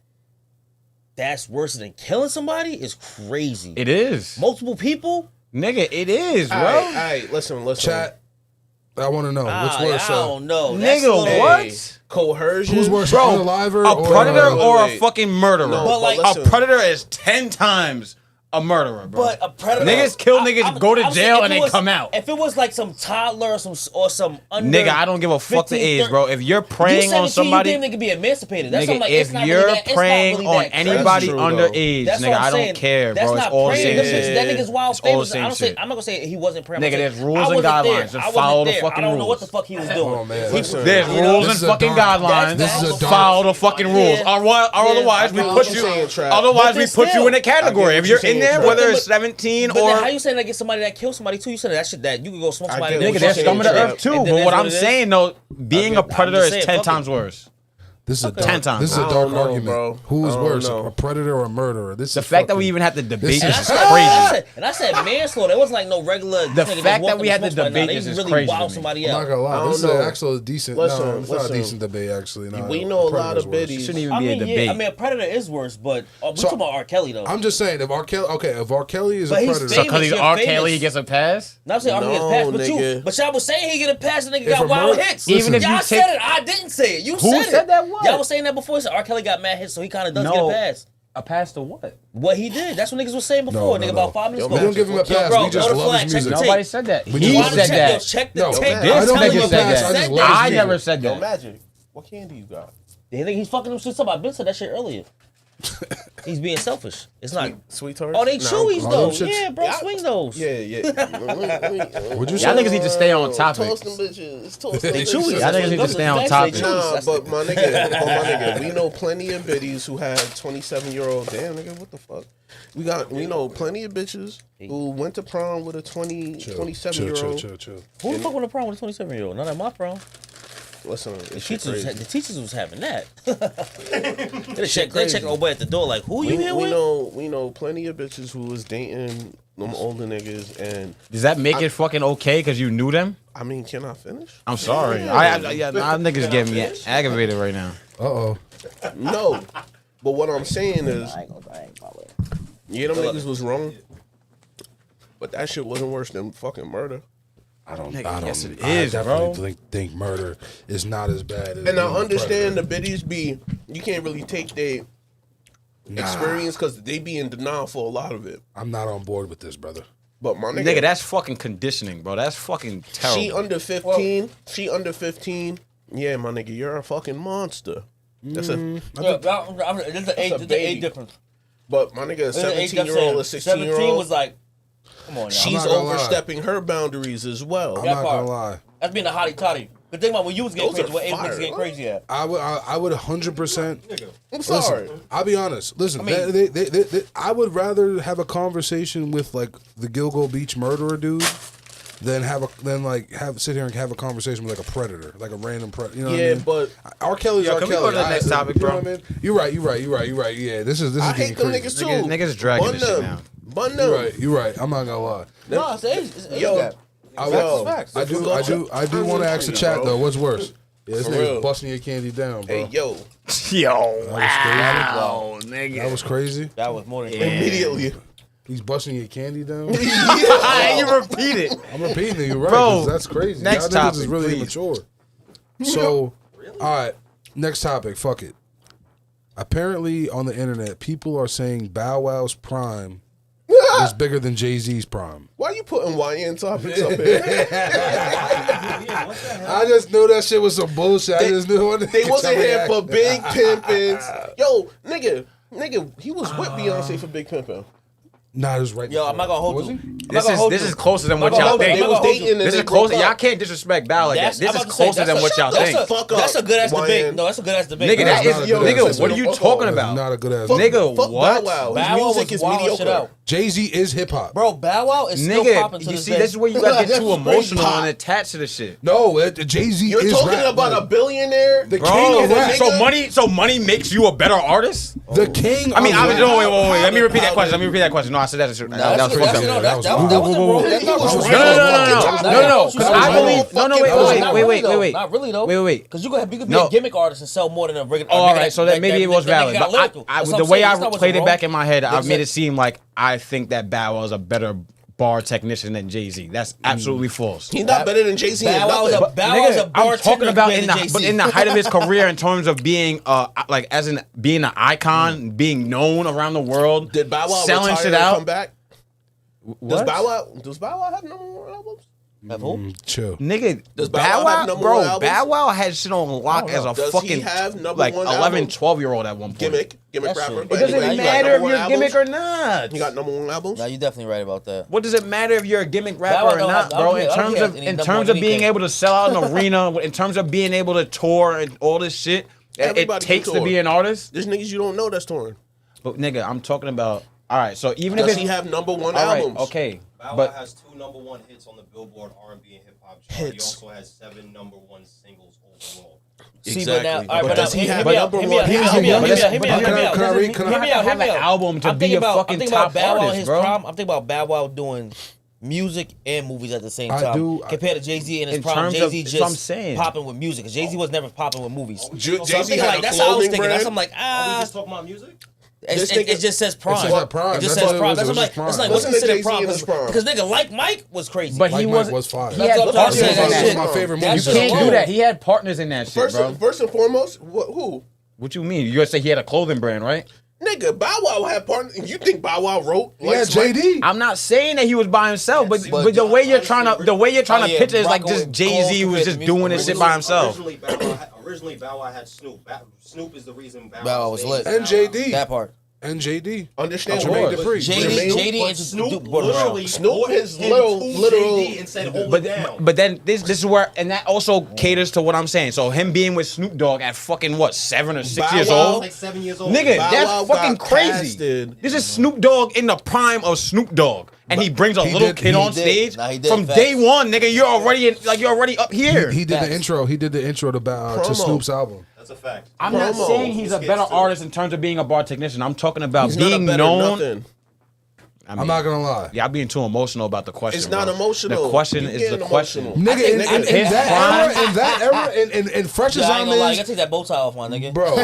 that's worse than killing somebody is crazy. It is, Multiple people. nigga. It is, bro. All right, listen. Chat. I want to know which worse. I don't know. That's Nigga, little- what? Coercion. Who's worse, Bro, unaliver a predator wait, or a wait. fucking murderer? No, But like- listen. a predator is 10 times a murderer, bro. But a predator. Niggas kill niggas, go to I'm saying jail, if and it they was- come out. If it was like some toddler or some under Nigga, I don't give a fuck the 15, age, bro. If you're you preying 17, on somebody, you damn nigga be emancipated. That's nigga, something like, if it's not you're really that, it's not preying really on that crazy. anybody That's true, underage, That's nigga, what I'm I saying. don't care, That's bro. It's not all the praying. same Them shit. bitches- That nigga's wild It's all the famous. same I don't say. shit. I'm not gonna say he wasn't praying. Nigga, I'm there's saying rules I and wasn't guidelines. there. Just I wasn't follow the there. fucking I don't know what the rules. fuck he was doing. Oh, man. He- Listen. There's you know, rules this and is a fucking dark- guidelines. this is a dark- Follow the fucking rules. Yeah. Otherwise, we I put what you. you're saying, Trav. Otherwise, But we then put you still- in a category. I If get you're what you're in there, saying, whether Trav. it's 17 But then how or you saying that get somebody that killed somebody too? You said that shit that you could go smoke somebody. get that what nigga, you're they're saying, scum of the Trav. earth too. And then But what that's I'm it is. saying though, being a I'm predator just is saying, 10 fuck it. times worse. This is a Okay. dark. don't This is a know. dark I don't know, argument. bro. Who is I don't worse, know. a predator or a murderer? This The is fact that fucking- we even had to debate this this is- is crazy. And I said manslaughter. It wasn't like no regular. The nigga just fact that walking we had smoke to somebody. debate Nah, this they is really crazy to wow me. somebody I'm else. not gonna lie. I This is don't know. actually a decent. Listen, no, it's not a listen. decent debate actually. No, We know a lot of Predator's worse. biddies. Shouldn't even I be a mean, debate. yeah, I mean, a predator is worse, but we're So- talking about R. Kelly though. I'm just saying if R. Kelly, if R. Kelly is But a he's predator, famous. Because he's You're R. famous. Kelly, he gets a pass. Not saying R. Kelly No, gets passed, nigga. but y'all was saying he get a pass and nigga If got a wild murder- hits. Even if y'all you said take- it, I didn't say it. You Who said said it. that what? Y'all was saying that before. He said R. Kelly got mad hits, so he kind of does No. get a pass. A pass to what? What he did. That's what niggas was saying before. No, nigga, no. about 5 minutes Yo, ago. we don't give him a Yo, pass. bro, We just go to love flag, his check the music. tape. Nobody said that. We He just Why love the said his check, that. yo, check the No, tape. I This don't nigga give him a said pass. that. I just Said love that. I his never music. said Yo, that. Magic, what candy you got? They think he's fucking them shit up. I've been said that shit earlier. He's being selfish. It's not. Sweet tarts? Oh, they No, chewies Oh, though. them shits- Yeah, bro, swing those. Yeah, yeah. Would you Y'all say? niggas need to stay on topic. Toast them bitches. Toast them They bitches. Chewies. Y'all niggas need to stay on topic. Nah, but my nigga, we know plenty of biddies who have 27-year-old. Damn, nigga, what the fuck? We know plenty of bitches who went to prom with a 27-year-old. Chill. Who the fuck went to prom with a 27-year-old? Not at my prom. Listen, The it's shit teachers, crazy. the teachers was having that. They check old boy at the door like, who you here with? We know plenty of bitches who was dating them older niggas, and Does that make it fucking okay because you knew them? I mean, can I finish? I'm sorry. Yeah, nah, niggas getting me aggravated right now. Uh-oh. No, but what I'm saying is, yeah, them niggas was wrong, but that shit wasn't worse than fucking murder. I don't. yes, it I is, definitely bro. think murder is not as bad as. And being I a understand the predator. biddies be, you can't really take their experience because they be in denial for a lot of it. I'm not on board with this, brother. But my nigga, Nigga, that's fucking conditioning, bro. That's fucking terrible. she under 15. She under 15. Yeah, my nigga, you're a fucking monster. That's a. There's an age baby. difference. But my nigga, a There's an age 17-year-old, a difference. 17 16-year-old, was like, come on now. she's not gonna lie. overstepping her boundaries as well. I'm That not part. gonna lie. That's being a hottie toddy. But think about when you was getting Those crazy. are What age fire. niggas getting crazy at? I would 100%. I'm sorry. Listen, I'll be honest. Listen, I mean- I would rather have a conversation with like the Gilgo Beach murderer dude than sit here and have a conversation with like a predator, like a random predator. You know what I mean? but R. Kelly's Yo, R. can we Kelly. go to the next topic, you know bro? what I mean? You're right. Yeah, this is I getting hate them crazy. niggas too. Niggas dragging Bun this shit them. now. Bun them. You're right. I'm not gonna lie. No, it's age Yo, gap. I do want to ask the chat though. What's worse? Yeah, this For nigga's real. busting your candy down, bro. Hey, yo. Yo, wow, nigga. That was crazy. That was more than Immediately. He's busting your candy down. You repeat it. I'm repeating it. You're right. Bro, 'Cause that's crazy. next Y'all niggas is topic, really please. immature. So, all right. Next topic. Fuck it. Apparently, on the internet, people are saying Bow Wow's prime is bigger than Jay-Z's prime. Why you putting YN topics up here? I just knew that shit was some bullshit. I just knew They wasn't here for big pimpins. Yo, nigga, he was with Beyonce for big pimpin'. Nah, it was right. Yo, I'm not gonna hold Was you. he? This is closer than what I'm not y'all gonna think. They was hold you. dating and This they is closer. broke Y'all up. can't disrespect Bow like that. That's- This I'm is about to say, closer than what y'all think. Fuck up. That's a good ass YN. debate. No, that's a good ass debate. Nigga, that That's is not a yo. good Nigga, answer. what are you Fuck talking off. about? Not a good ass. Fuck, Nigga, fuck what? Bow Wow. Bow His Wow music was is wild shit mediocre. out. Jay-Z is hip hop. Bro, Bow Wow is still popping Nigga, to you this see, day. this is where you gotta get too That's emotional pop. and attached to the shit. No, Jay-Z You're is talking rap, about bro. a billionaire? The Bro, king of rap. so money makes you a better artist? The king. I mean, of rap. no, wait. Let me repeat that question. No, I said that. That was That's pretty good. dumb. No, That was that wrong. wasn't wrong. That's not He was wrong. right. No. Because I believe. No, wait. Not really though. Wait. Because you could be No. a gimmick artist and sell more than a regular. Oh, all right, so then maybe it was valid. But the way I played it back in my head, I That's made it. it seem like I think that Bow Wow is a better bar technician than Jay-Z. That's absolutely false. He's not better than Jay-Z in Bow Wow is nothing. a Bow Wow is a I'm bartender. talking about greater than but in the height of his career, in terms of being being an icon, being known around the world, Did Bow Wow selling retire shit and out. come back? What? Does Bow Wow have number one albums? Have who? Chill. Nigga, Does Bow Bow Wow have Wow, number bro, one albums? Bow Wow had shit on lock as a Does he fucking have number like one 11, album? 12-year-old at one point. Gimmick That's rapper. true. It But It doesn't anyway, he got matter if number you're one a gimmick albums? or not. He got number one albums? No, you're definitely right about that. What does it matter if you're a gimmick Bow rapper Wow or don't not, have- bro? I In don't terms have of any in number terms one of being anything. able to sell out an arena, in terms of being able to tour and all this shit, it Everybody takes can to tour. be an artist. There's niggas you don't know that's touring. But nigga, I'm talking about. All right, so even Does if he it's have number one all right, albums? okay, Bow Wow but has 2 #1 hits on the Billboard R&B and hip hop chart. Hits. He also has 7 #1 singles overall. See, but now, all right, But but does now, he hear have me a out, number hear me one out, hear me album? out, hear me out, hear me out, Can I hear me out. read? Hear me out, hear have me an out. album to I'm be thinking a about- fucking I'm thinking about top Bow Wow and artist, his bro. prime. I'm thinking about Bow Wow doing music and movies at the same I time. do- Compared to Jay-Z and his In prime, terms of- Jay-Z that's what I'm just saying. popping with music. Because Jay-Z was never popping with movies. So I'm Jay-Z thinking had like, a that's how I was clothing thinking. That's brand. I'm like, Are we just talking about music? This it nigga- just says prime. It says prime. It just That's says what it prime. was. That's It was like, just prime. it's like what's Listen to considered Jay-Z prime? in his prime. Because nigga, like Mike was crazy. But Like he Mike wasn't. was fire. He That's had what I'm partners saying. in That that shit- shit. my favorite that movie. You shit can't alone. do that. He had partners in that shit, First, bro. first and foremost, who? What you mean? You gonna say he had a clothing brand, right? Nigga, Bow Wow had partners. You think Bow Wow wrote? Yeah, like Spike? JD. I'm not saying that he was by himself, but But the way you're honestly, trying to Oh, yeah, picture is like Rocco just with Jay Z Cole was just compared to doing this shit by himself. Originally, Bow Wow had Snoop. Snoop is the reason Bow Bow Wow Wow was named lit. Bow And Wow. JD. That part. And JD. Understand Jermaine what? Dupri. JD But and Snoop brought it around. literally Snoop brought is him literal- to literal- JD and said, hold it down. But then this is where, and that also caters to what I'm saying. So him being with Snoop Dogg at fucking what, 7 or 6 Bow years Wow- old, like 7 years old. nigga, Bow that's Wow fucking got crazy. casted. This is Snoop Dogg in the prime of Snoop Dogg, and he brings a He little did- kid he on did. stage Nah, he did, from facts. day one, nigga. You're already up here. He did Facts. the intro. He did the intro to Promo. Snoop's album. That's a fact. I'm not promo. saying he's a This better kid's artist in terms of being a bar technician. I'm talking about He's not a being better known. nothing. I mean, I'm not gonna lie. Y'all being too emotional about the question. It's not bro. emotional. The question You is getting the question. emotional. Nigga, in his that era, in Fresh Yeah, as I ain't I'm gonna lie. You is, gotta take that bow tie off, my nigga. bro.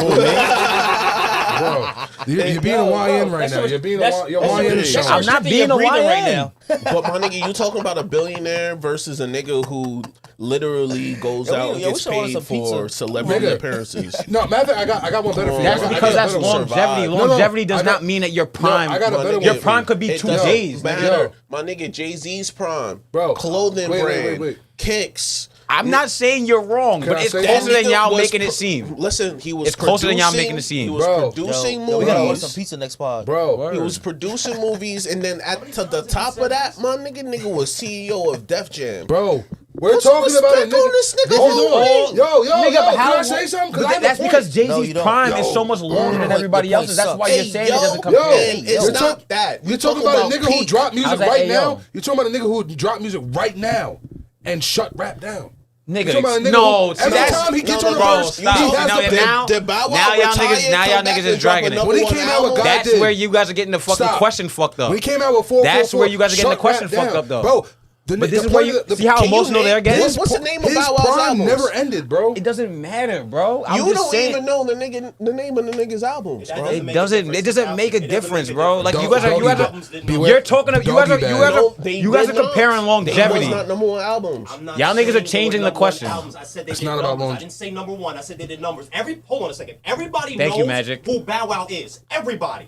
Bro, you're being a YN right now. You're being a you're YN that's Sean. I'm not restricting being your a breathing YN. right now. But my nigga, you talking about a billionaire versus a nigga who literally goes Yo, we- out and yo, we gets should order paid some for pizza. celebrity Nigga. appearances. No, matter of fact, I got one better for you. That's I because got a that's better one. longevity. survive. No, Longevity I does got- not mean that your prime. I got a better nigga, your one. prime could be It 2 doesn't days. matter. Yo. My nigga, Jay-Z's prime. Bro. Clothing Wait, brand. Kicks. I'm not saying you're wrong, Can but I it's say closer something? than y'all Was making pro- it seem. Listen, he was It's closer than y'all producing- making it seem. He was Bro. producing Yo, we gotta order movies. some pizza next pod. Bro, He was producing movies, and then to the top of that, my nigga was CEO of Def Jam. bro, We're talking about a respect on this nigga. Hold on. Yo, Nigga, yo, but can how? I say something? But I have a that's point. because Jay No, Z's you don't. prime is so much longer than everybody the point else's. That's sucks. why you're saying it doesn't Yo, compare. And it's not that. You're talking about a nigga who peak. dropped music How's that right AO? now. You're talking about a nigga who dropped music right now and shut rap down. Nigga, You're talking about a nigga no, who, see, every that's- time he gets on the Bro, verse, stop. he has Now, the now, Did Bow Wow now y'all retire niggas, and now come y'all back niggas and is drop dragging it. another When he one came out with album? God That's did. where you guys are getting the fucking Stop. question fucked up. When he came out with 444, That's where you guys are getting the shut question rap down. fucked up, though. Bro, But this is where you see how Can you emotional they're name- getting. What's the name of his Bow Wow's prime albums? never ended, bro. It doesn't matter, bro. I'm You just don't saying. even know the name of the niggas' albums, bro. It doesn't. It doesn't make a difference, bro. Like you guys are. You guys are. Beware. You're talking. You guys are. Doggy You bag. guys are. You guys are comparing longevity. They was not number one albums. I'm not Y'all niggas saying are they were changing the number one question. albums. I said they It's did not about numbers. long- I didn't say number one. I said they did numbers. Hold on a second. Everybody Thank knows you, Magic. who Bow Wow is. Everybody.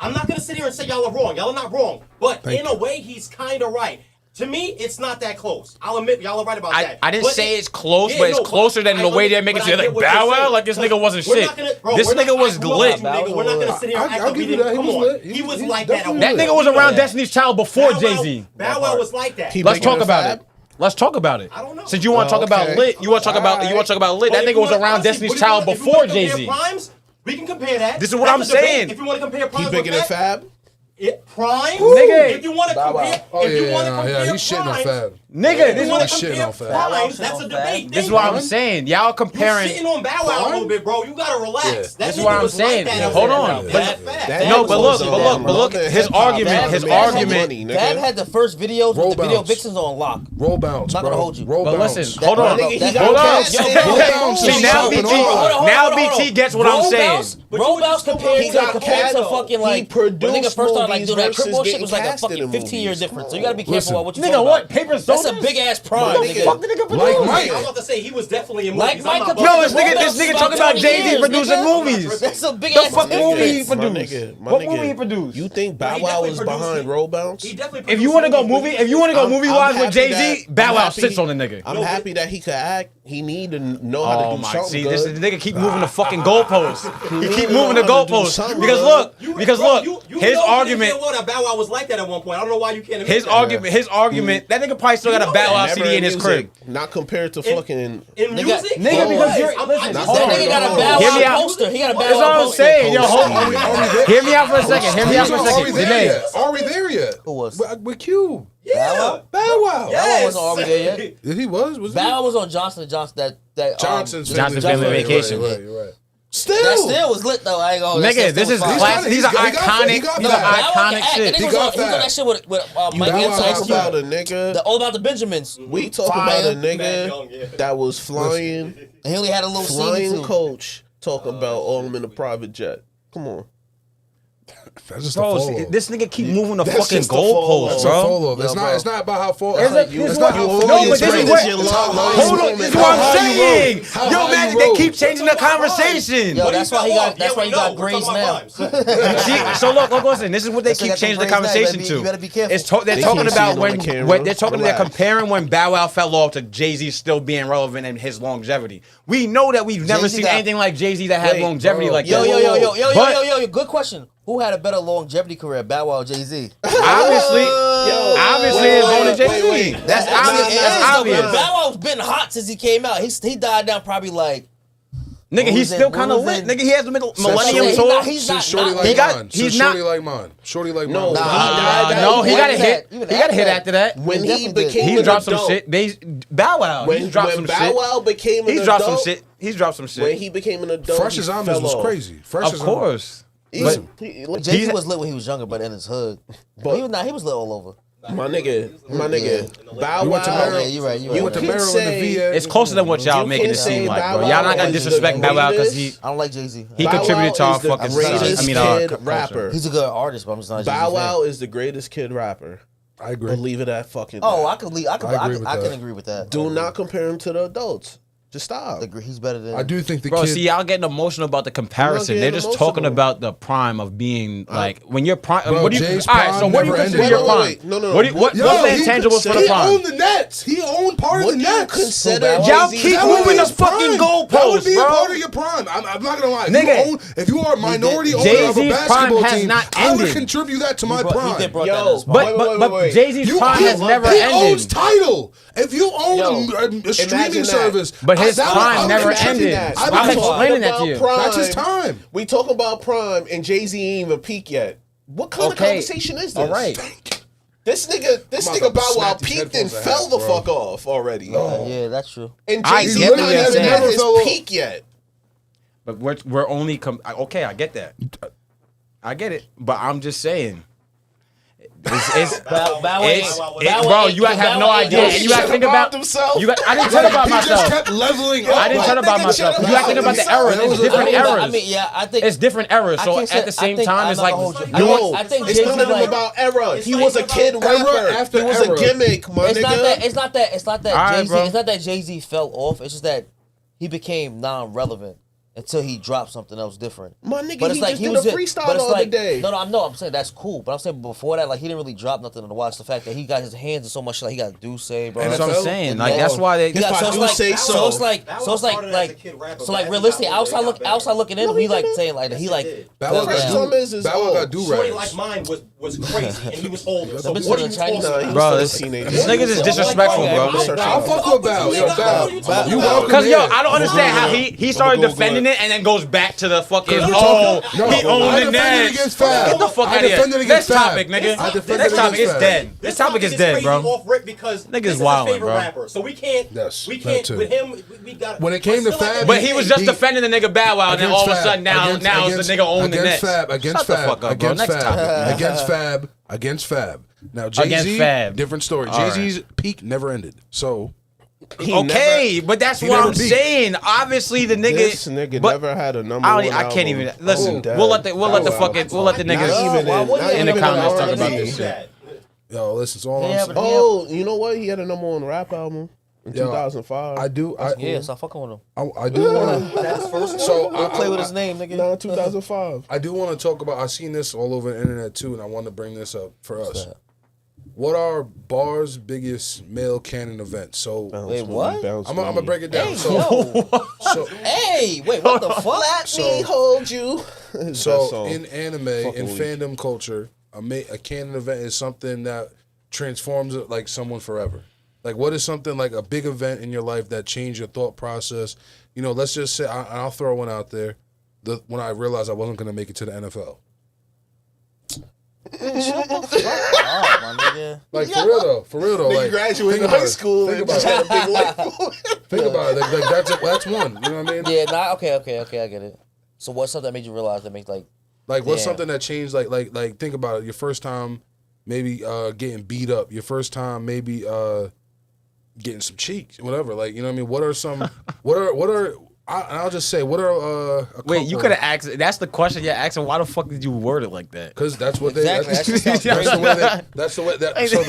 I'm not gonna sit here and say y'all are wrong. Y'all are not wrong. But in a way, he's kind of right. To me, it's not that close. I'll admit y'all are right about that. I didn't But say it's close, but it's closer than the way they're making it. Like Bow Wow, like this nigga wasn't shit. This nigga was lit. We're not gonna sit here and act I'll like we give you didn't. that. He Come was on. lit. He was He's like that. definitely That lit. nigga was around Yeah. Destiny's Child before Bow Wow- Jay-Z. Bow Wow was like that. He Let's bigger talk than about Fab? it. Let's talk about it. I don't know. Since you want to talk about Okay. lit, you want to talk about lit. That But if nigga you was wanna- around honestly, Destiny's if you Child wanna- if you before wanna compare Jay-Z. primes, we can compare that. This is what That's I'm a debate. saying. If you want to compare He primes bigger with than Fab? Prime, Nigga. if you want to compare, Oh, if you yeah, want to nah, compare yeah, he's shitting on primes, Fab. Nigga, if this you want is to shitting compare on Fab. primes, Shitting that's on a Fab. debate. this is what I'm saying. Y'all You comparing. sitting on Bow Wow a little bit, bro. You gotta relax. Yeah. That This is nigga what I'm was like saying. that at Hold one on. point. But- That's fact. that No, was but look, on but look. Love and His Hip Hop. argument, his That had argument. money, nigga. Fab had the first videos Roll with the video bounce. vixens on lock. Roll bounce, Not bro. gonna hold you. Roll But bounce. listen, hold on. Nigga, he got Hold on. cast Yo, in hey, Roll hey, Bounce see and now Shopping BT, All. now BT gets what I'm saying. Roll bounce compared He to got compared to cast. fucking He like when produced nigga first started like movies doing that versus crip shit getting was like a casted in fucking 15-year movies. difference. So you gotta be careful Listen. about what you Nigga, talk what? about. Paper That's a soldiers? big ass prime, Nigga, nigga. Fuck the nigga Like produce. Mike. I was about to say he was definitely in Like movies. I'm Mike not Capone. No, bugging. this nigga talking about 20 Jay-Z years, producing nigga. movies. That's a big The ass fuck movie he difference. produced? My What nigga, movie he produced? You think Well, Bow he Wow definitely was produced behind it. Roll Bounce? He definitely If you want to go movie, if you want to go movie wise with happy Jay-Z, that- Bow I'm Wow happy- sits on the nigga. I'm happy that he could act. He need to know how Oh to do my! something See, good. this is the nigga keep moving the fucking goalposts. He keep know moving the how to do goalposts something because good. look, his know argument, damn well that Bow Wow was like that at one point. I don't know why you can't admit his that. argument. That nigga probably still got a know Bow Wow that. CD in his crib. Not compared to In- fucking. In Nigga, music, nigga, Yes. because you're- I'm- listen, I just hold That on. said nigga got a Hold Bow on. Hear me Wow out. poster. He got a Bow That's Wow what I'm poster. saying. Yo, hold Are we there? Hear me out for a second. Hear me out for a Are we second. there Janae. yet? Are we there yet? Who was? With Cube. Yeah. Bow Wow. Bow Wow wasn't already there yet. If he was he? Bow Wow was on Johnson & Johnson. That Johnson's Johnson Family Right, Vacation. Right, right. That still was lit though. I ain't gonna. Nigga, this is classic. These are He got iconic. that. These are iconic shit. He He was got on that. that shit with Mike We Epps. talk about a nigga. The All About the Benjamins. We talk Fire. about a Mad nigga Young, yeah. that was flying, And he only had a little scene flying too. coach talking about all them in a private jet. Come on. That's just a Bro, fall see, off. this nigga keep moving the That's fucking just a fall goalposts, off. That's a bro. fall off. Yo, It's bro. not. It's not about how far. It's like- It's this is not what- how no, far but you this is spread. what- It's Hold how on, high Hold you on, roll. this is How what I'm high you saying. roll. How Yo, high man, you they roll. keep changing the conversation. Yo, But that's he why he fell got. off. That's Yeah, why we he got know. We're grades talking now. about See, so look, listen. This is what they That's why keep they changing the got them grades now, conversation baby. to. You better be careful. They're They talking can't see about it on the camera. when they're talking. They're Relax. comparing when Bow Wow fell off to Jay-Z still being relevant and his longevity. We know that we've never Jay-Z seen got- anything like Jay-Z that had Wait, longevity bro. like Yo, that. yo, yo, yo, yo, But- yo, yo, yo. Good question. Who had a better longevity career, Bow Wow or Jay-Z? Obviously, obviously, it's going to Jay-Z. wait. That's I mean, obvious. it That's is, though, obvious. but Bow Wow's been hot since he came out. He died down probably like. Nigga, he's still kind of What was lit. it? Nigga, he has the Millennium He's Tour. not- he's Since not- Shorty not- like He got- mine. he's Since not- Shorty like mine. Shorty like No, mine. nah. No, he got a Even hit. even He got a hit that. after that. When he definitely did. became He's an dropped some adult, shit. Bow Wow. He's dropped some Bow shit. Wow became an He's dropped some adult, shit. He's dropped some When shit. he became an adult, Fresh he as Almonds fell was off. crazy. Fresh Of as Almonds. course. Listen, Jay-Z was lit when he was younger, but in his hood. But- he was lit all over. my nigga, Bow You went to Wow. Maryland. Yeah, you're right. You went to can Maryland say- and VA. It's closer than what y'all You making can it seem say like, Bow bro. Y'all not Wow gonna is disrespect the Bow Wow because greatest. I don't like Jay-Z. he Bow contributed to Wow our is the fucking greatest society. I mean, kid culture. rapper. He's a good artist, but I'm just not a Bow Jay-Z Wow fan. is the greatest kid rapper. I agree. Believe it at fucking. Oh, that. I can I agree with agree that. with that. Do not compare him to the adults. Just stop. He's better than. I do think the Bro, kid. see, y'all getting emotional about the comparison. They're getting just talking emotional. about the prime of being like when you're prime. Bro, What do you? Jay's All right, prime so what do you never consider ended. your Wait, prime? wait, no. What what's the intangibles for the he prime? owned the Nets. He owned part of What the do you Nets. consider Y'all Jay-Z's keep That would be moving the his prime. fucking That would goalposts, be a bro. part of your prime. I'm not gonna lie. Nigga, If you are a minority owner of a Jay-Z's prime basketball has team, not I would ended. contribute that to my He prime. brought that in Yo, his prime. But Jay-Z's prime has never he owns ended. title. If you own Yo, a streaming imagine that. service, But his I would prime never contribute ended. that. I'm I would explaining that to you. That's his time. We talk about prime and Jay-Z ain't even peak yet. What kind of conversation is this? All right. This nigga I'm about to Bow Wow snap these peaked and headphones fell in the half, bro. fuck off already. Yeah, that's true. And I Jay-Z get not what you're even saying. at his Never fell peak yet. But we're only okay. I get that. I get it. But I'm just saying. It's Bow Wow it's- ain't- it- Bow bro, Wow you gotta ain't- have Bow no Wow ain't idea. no And you shit. gotta think about himself. you got. I didn't tell about He just myself. kept leveling up. I didn't tell about myself. You gotta think about the eras. It's different eras. I think It's different eras. So can't say- at the same I think- time, I'm it's not like gonna hold you. No, I think it's Jay-Z not even like- about era. It's He not was a even kid about rapper. era after He was era. a gimmick, my It's nigga. not that. It's not that All right, Jay Z. bro. It's not that Jay Z fell off. It's just that he became non-relevant until he dropped something else different. My nigga, But it's he like just he did was a freestyle but it's the other like, day. No, I'm saying that's cool. But I'm saying before that, like he didn't really drop nothing to watch. The fact that he got his hands in so much, like he got Deuce, bro. And That's what I'm NFL? saying. Like that's why they. He got, so I it's do like, say so so. it's like, Bow so Wow it's like, started as a like, kid rapper, so but like as he realistically, got older, he got outside looking in, No, he he like didn't. saying like that he Yes, like he did. Bow Wow fell got down. Summers is Bow Wow old. got do Shorty rags. like mine was crazy, and he was older. So bitch what are was you a Chinese talking guy. about? Bro, Still a this teenager. niggas is disrespectful, bro. I'll fuck with Bow. Yo, Bow. You welcome Because yo, here. I don't understand how he started Google defending it and then goes back to the fucking We're oh talking- no, he owned I the defended Nets. against Fab. Get the fuck I out of here. defended Next against Fab. topic, nigga. I defended Next topic against is Fab. dead. This topic is dead, bro. Off rip because Niggas this is wildin', his favorite bro. rapper, so we can't. Yes, we that can't too. with him. We got. When it came to Fab, But he was just He- defending the nigga Bow Wow, and then all of a sudden now it's the nigga own the Nets. Against Shut the Fab, fuck up, bro. against Next Fab, topic. against Fab. Now Jay Against Z, Fab. different story. All Jay Z's peak never ended. So Okay, but that's he what never I'm beat. saying. Obviously, the nigga. This nigga but never had a number I, one don't, I can't album. even listen. Oh, damn. We'll let the Wow. fucking we'll let the Not niggas even why would he in the have comments a talk number about one? this shit. yo, listen. So all Yeah, I'm but- saying, Oh, you know what? He had a number one rap album in Yo, 2005. I do. Yeah, stop fucking with him. I do want to. That's first. So Don't play with his name, nigga. No, 2005. I do want to talk about. I've seen this all over the internet too, and I want to bring this up for us. What are Bar's biggest male canon events? So Wait, what? I'm gonna break it down. Hey, So, yo. so, Hey, wait, what the fuck? Let me hold you. so in anime, in weak. fandom culture, a canon event is something that transforms it like someone forever. Like, what is something like a big event in your life that changed your thought process? You know, let's just say I'll throw one out there. When I realized I wasn't gonna make it to the NFL. Oh, my nigga. Like for real though. Nigga Like graduated think high about it. school Think and about just it. had a big life. Think about it. Like that's one. You know what I mean? Yeah, nah, okay, I get it. So what's something that made you realize that makes like Like what's Damn. something that changed? Like think about it. Your first time, maybe getting beat up. Your first time, maybe getting some cheeks, whatever. Like you know what I mean? What are some? What are? I'll just say what are a Wait, you couple- could have asked. That's the question you're asking. Why the fuck did you word it like that? Because that's what Exactly, they. that's just how- That's the way. That's the way. That, so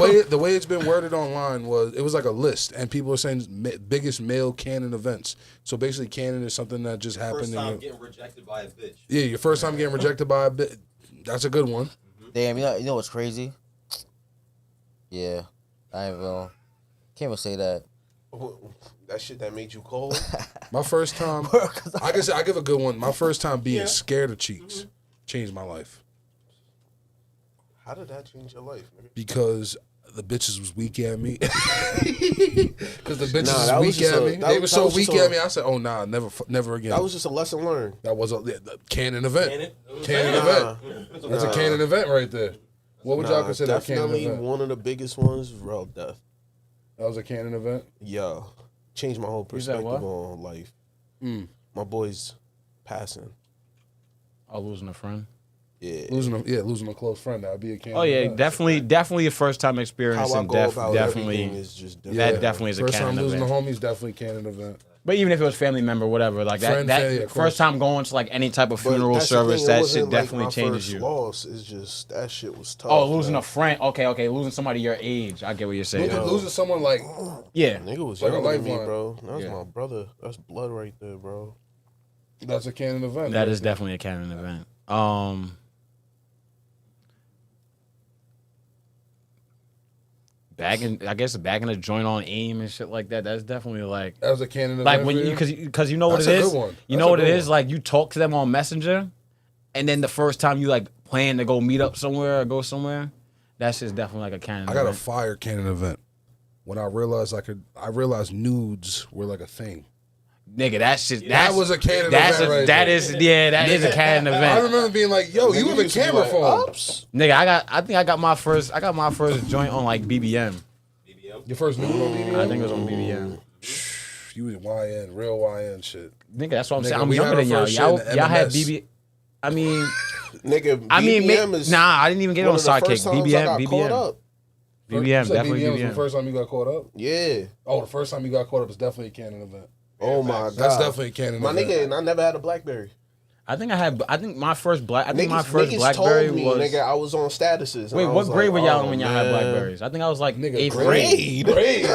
Hey, the way it's been worded online was like a list, and people are saying biggest male canon events. So basically, canon is something that just happened. First in time your, getting rejected by a bitch. yeah, your first time getting rejected by a bit. That's a good one. damn, you know what's crazy? Yeah. I ain't gonna can't even say that. That shit that made you cold. My first time, I guess I give a good one. My first time being scared of cheeks changed my life How did that change your life, nigga? because the bitches was weak at me. Because the bitches Nah, that was was weak just at a- me. that They were was- so that was weak just a- at me. I said, "Oh nah, never again." That was just a lesson learned. That was a canon event. Canon Nah. event. That's a canon event right there. What would y'all consider a canon definitely event? one of the biggest ones was real death. That was a canon event. Yeah, changed my whole You said perspective what? on life. Mm. My boy's passing. Oh, losing a friend. Yeah. Losing a close friend, that'd be a can. Oh yeah, definitely a first time experience, How I and go about definitely everything is just different. that definitely is a First time canon losing event. the homies, definitely canon event. But even if it was family member, whatever, like Friend, that yeah, of course. first time going to like any type of But funeral that's the service, thing, it that wasn't shit like definitely my changes first you. Loss. It's just that shit was tough. Oh, losing man. a friend. Okay, losing somebody your age. I get what you're saying. Losing someone like Yeah, Nigga was Like a younger than me, lifeline. bro. That was Yeah. my brother. That's blood right there, bro. that's a canon event. that is definitely a canon event. Bagging a joint on aim and shit like that. That's definitely like That was a canon event. like when for you you? because you know what That's it a is. good one. You That's know a what it good is. one. Like you talk to them on Messenger, and then the first time you like plan to go meet up somewhere or go somewhere, that's just definitely like a canon. I got a event. fire canon event. When I realized I realized nudes were like a thing. Nigga, that shit. That was a canon event right That there. is a canon I event. rember being like, "Yo, you have a used to be camera like, phone." "Ups." Nigga, I think I got my first joint on like BBM. Your first nude on BBM? I think it was on BBM. You was YN, real YN shit. Nigga, that's what I'm Nigga, saying. I'm we younger had than our y'all. first Y'all, shit in y'all had MMS. BB. I mean, Nigga, I mean, BBM is I didn't even get one on of the Sidekick. first times I BBM, got caught BBM, up. You BBM, said definitely BBM was the BBM. first time you got caught up? Yeah. Oh, the first time you got caught up is definitely a canon event. Oh my god. That's definitely a canon my event. nigga, and I never had a BlackBerry. I think my first Niggas BlackBerry told me, was. nigga, I was on statuses. and Wait, I what was grade like, were y'all oh, in when y'all had man. Blackberries? I think I was like Nigga, 8th grade. Grade.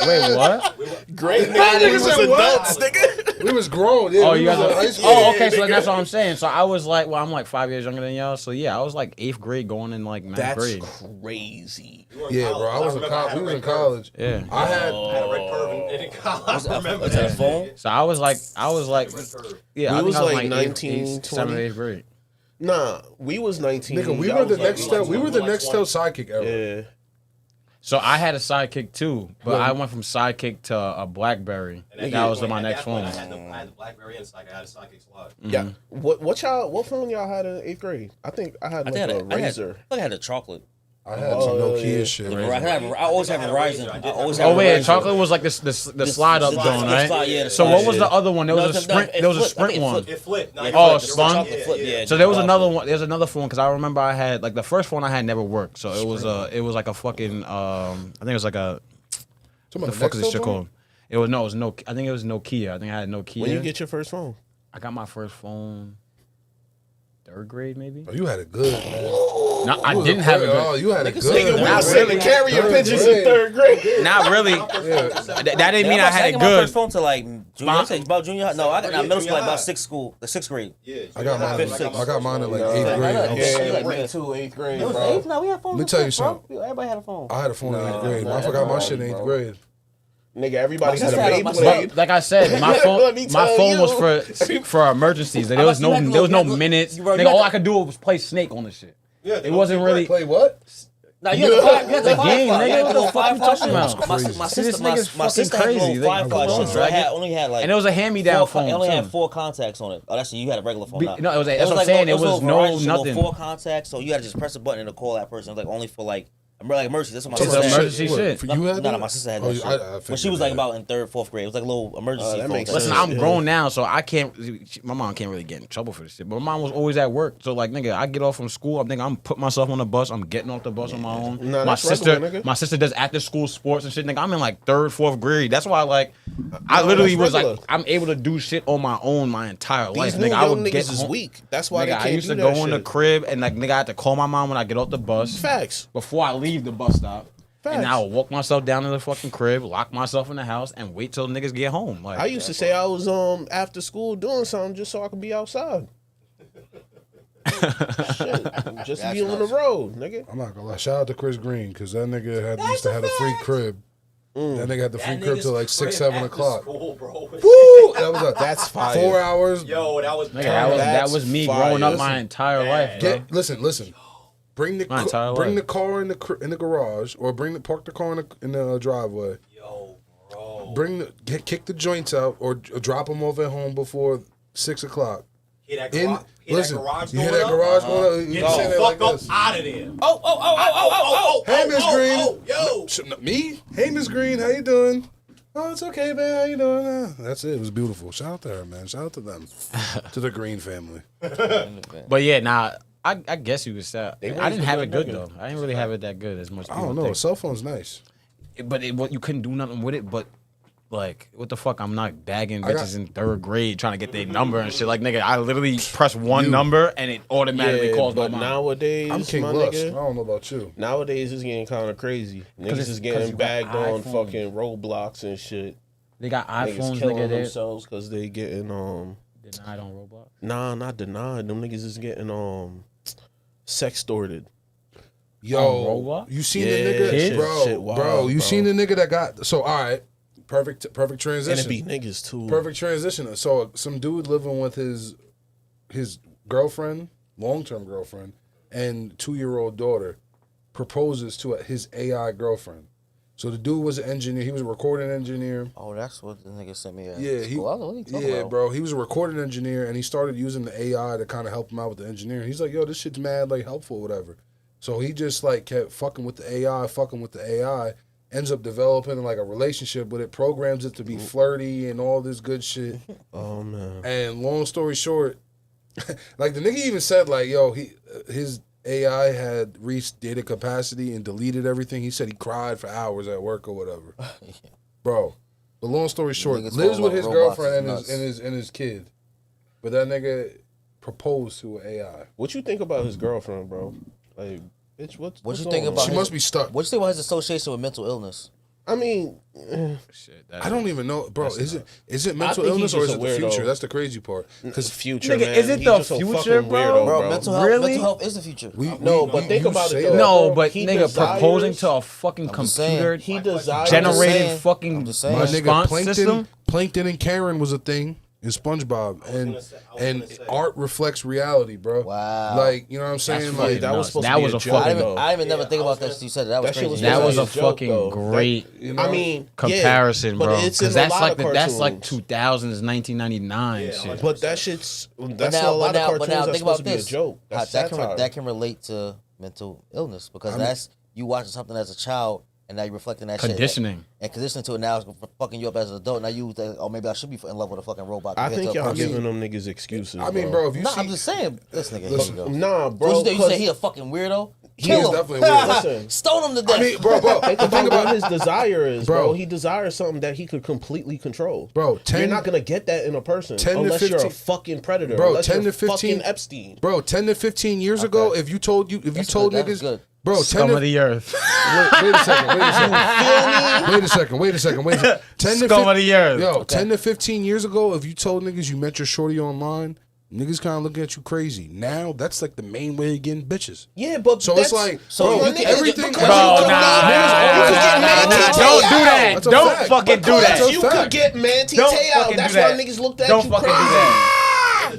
Wait, what? Grade. Niggas was adults, what? nigga. We was grown. Yeah, Oh, we you guys was in are. high school. Oh, okay. So that's what I'm saying. So I was like, well, I'm like 5 years younger than y'all. So yeah, I was like 8th grade going in like 9th That's grade. crazy. Yeah, bro. I was in college. We was in college. Yeah. I had. I had a red curve in college. I remember Was that a that. phone? So I was like, yeah, I We think was I was like like 19, 7th, 8th grade. Nah, we was 19. Nigga, we Y'all were the was like next step. We were the next step sidekick era. Yeah. So I had a Sidekick too, but I went from Sidekick to a BlackBerry. That was my next phone. I had the BlackBerry and I had a Sidekick slot. Yeah. What phone y'all had in 8th grade? I think I had like a Razor. I had a chocolate. I had some Nokia yeah. shit. I always have Verizon. I always Oh have wait, Verizon. chocolate was like the slide up the joint, slide, right? yeah, the So slide what was shit. the other one? There was a sprint. There was a sprint one. It flipped. No, Yeah, Oh, flipped. spun? Chocolate flip, yeah. So there was just another lost it. one. There's another phone because I remember I had like the first phone I had never worked. So it was like a fucking I think it was like a what the fuck is this shit called? It was no. I think it was Nokia. I think I had Nokia. When you get your first phone? I got my first phone 3rd grade maybe. Oh, you had it good, man. No, I didn't have it. Oh, Good. you had it good. Nigga, we man. was sending carrier Third pictures grade. in 3rd grade. Not really. That didn't mean I had it got my good. first phone to like junior. I say about junior high. No, I got middle school like about sixth grade. I got mine. I got mine in like 8th Yeah, grade. yeah. Yeah, me too, 8th grade, It was bro. eighth. No, we had phones. Let me tell you something. Everybody had a phone. I had a phone in 8th grade. I forgot my shit in 8th grade. Nigga, everybody My had a sister had a- my Beyblade. But like I said, my Let me phone tell was you. for emergencies. Like, there was You had no to- minutes. you had Nigga, to- all I could do was play Snake on the shit. It wasn't really. Play what? No, you had the The game, Firefly. nigga, You had what the the fuck you Firefly talking shit. about? My See, this sister, nigga's my sister fucking had crazy. little Firefly They- shit, so I only had like. And it was a hand-me-down phone It only had too. 4 contacts on it. Oh, that's you had a regular phone. No, it was. That's what I'm like saying. no- It was little no Verizon shit, little nothing. 4 contacts, so you had to just press a button and call that person. It was like only for like emergency. That's what my It's sister an had. emergency shit. For you had No, that? my sister had Oh, that shit. I When figured she was like that. about in 3rd, 4th grade. It was like a little emergency that phone. makes type Listen, shit. I'm grown now, so I can't. My mom can't really get in trouble for this shit. But my mom was always at work, so like, nigga, I get off from school. I'm thinking I'm putting myself on the bus. I'm getting off the bus on my own. Nah, my that's sister, regular, nigga. my sister does after school sports and shit. Nigga, I'm in like 3rd, 4th grade. That's why, like, I literally that's was regular. like, I'm able to do shit on my own my entire life. These new Nigga, I young would get niggas is home- weak. That's why Nigga, they I can't used do to that go in the shit. crib and like, nigga, I had to call my mom when I get off the bus. Facts. Before I leave the bus stop. And Facts. I would walk myself down to the fucking crib, lock myself in the house, and wait till niggas get home. Like I used to say I was after school doing something just so I could be outside. Shit, just to be on the road, nigga. I'm not gonna lie. Shout out to Chris Green because that nigga used to have a free crib. That nigga had the free crib till like 6, 7 o'clock. School, bro. Woo! That was That's fire. 4 hours. Yo, that was nigga, that That's was me fire. growing up Listen, my entire life, bro. Listen. Bring the My entire bring life. the car in the garage, or park the car in the driveway. Yo, bro. Kick the joints out, or drop them off at home before 6 o'clock. Hear that In garage, listen, garage you hear going that up? garage going up? You Get saying the that like fuck up this? out of there. Oh, Oh, Hey, Miss Green. yo. Me? Hey, Miss Green. How you doing? Oh, it's okay, man. How you doing? That's it. It was beautiful. Shout out to her, man. Shout out to them, to the Green family. But yeah, nah, I guess you could say I raised didn't a have good it good nigga. though. I didn't really have it that good as much. As I people don't know. think. Cell phone's nice. But you couldn't do nothing with it. But like, what the fuck? I'm not bagging I got- bitches in third grade trying to get their number and shit. Like, nigga, I literally press one number and it automatically calls my but mom. nowadays, I'm King my Lust. I nigga, don't know about you. nowadays it's getting kind of crazy. Niggas it's- is 'cause getting you got bagged on iPhone. fucking roadblocks and shit. They got Niggas iPhones, killing nigga. They're themselves because they getting denied on Roblox. Nah, not denied. Them niggas is getting sextorted. Yo, Roblox? you seen Yeah, the nigga, shit- bro? shit wild, bro, you bro. seen the nigga that got? So all right, perfect And it transition. be niggas too. Perfect transition. So some dude living with his girlfriend, long-term girlfriend, and 2-year-old daughter proposes to his AI girlfriend. So the dude was an engineer. He was a recording engineer. Oh, that's what the nigga sent me. Yeah, he. What are you talking yeah, about? bro. He was a recording engineer, and he started using the AI to kind of help him out with the engineering. He's like, "Yo, this shit's mad like helpful, whatever." So he just like kept fucking with the AI, ends up developing like a relationship with it, programs it to be flirty and all this good shit. Oh man. And long story short, like the nigga even said like, "Yo, his AI had reached data capacity and deleted everything." He said he cried for hours at work or whatever. Bro, but long story short, Niggas lives fall with off his robots girlfriend is and his kid. But that nigga proposed to an AI. What you think about his girlfriend, bro? Like, bitch, what's What you going think on? about She his- must be stuck. What you think about his association with mental illness? I mean, Shit, I don't even know, bro. Is it mental think illness he's or is just it a the future? weirdo. That's the crazy part. because future, Nigga, man. is it He's the just a future, fucking bro? weirdo, Bro, mental health. Really? Mental health is the future. No, but think you about say it that. though. No, bro. but He nigga, proposing desires- to a fucking just saying. computer He desires generated saying. fucking I'm just saying. My nigga, response system. Plankton and Karen was a thing in SpongeBob, and art reflects reality, bro. Wow. Like, you know what I'm saying? That's Like, fucking that was nuts. supposed That to be was a a joke, fucking- I didn't, though. I didn't never Yeah, think I was about that. gonna- You said that was That shit crazy. was That Yeah, was a it's a joke, fucking though. great you know, I mean, comparison, yeah, but bro. it's in Because a that's lot like of that's like cartoons. 2000s, 1999 Yeah, shit. But that shit's But that's now, a lot but now, of cartoons but now, that's think supposed about to be this. a joke. How That's that satire. can relate to mental illness because I mean- that's you watching something as a child and now you're reflecting that Conditioning. shit and conditioning to it. Now it's fucking you up as an adult. Now you think, oh, maybe I should be in love with a fucking robot. I compared think to a y'all person. giving them niggas excuses. I mean, bro, if you Nah, see, I'm just saying. This nigga, here Listen, you go. Nah, bro. What you say 'cause he a fucking weirdo? he Kill is him. definitely weird. Listen. Stone him to death. I mean, bro, Think about what his desire is, Bro. bro. He desires something that he could completely control. Bro, You're not gonna get that in a person 10 to unless you're a 15 fucking predator. Bro, unless 10 you're to 15 fucking Epstein. Bro, 10 to 15 years ago, if you told That's told good, that's niggas, good. bro, 10 Scum to, of the earth. wait a second, wait a second. Wait a second. 10 to Scum of the earth. Yo, 10 to 15 years ago, if you told niggas you met your shorty online, niggas kind of looking at you crazy. Now, that's like the main way of getting bitches. Yeah, but So it's like, So bro, you can- everything. because Bro, you nah, can- don't do that. That's a Don't fact. fucking do That's that. a you fact. could get Manti Don't Te'o. fucking That's do why that. niggas looked at Don't you fucking crazy. do that.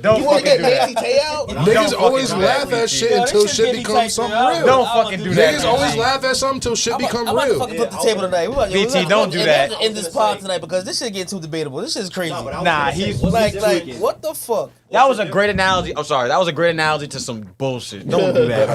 Don't You want to fucking get do that. Manti Te'o? Niggas Don't always fucking do laugh that, at BT. shit until shit becomes something real. Don't fucking do that. Niggas always laugh at something until shit become I'm about to real. fucking put the table tonight. We about to- BT, we about to- don't do we that. about to end this pod tonight because this shit getting too debatable. This shit is crazy. Nah, but I was Nah, gonna say, he's what's the Like, difference- what the fuck? That was a great analogy. I'm sorry. That was a great analogy to some bullshit. Don't do that,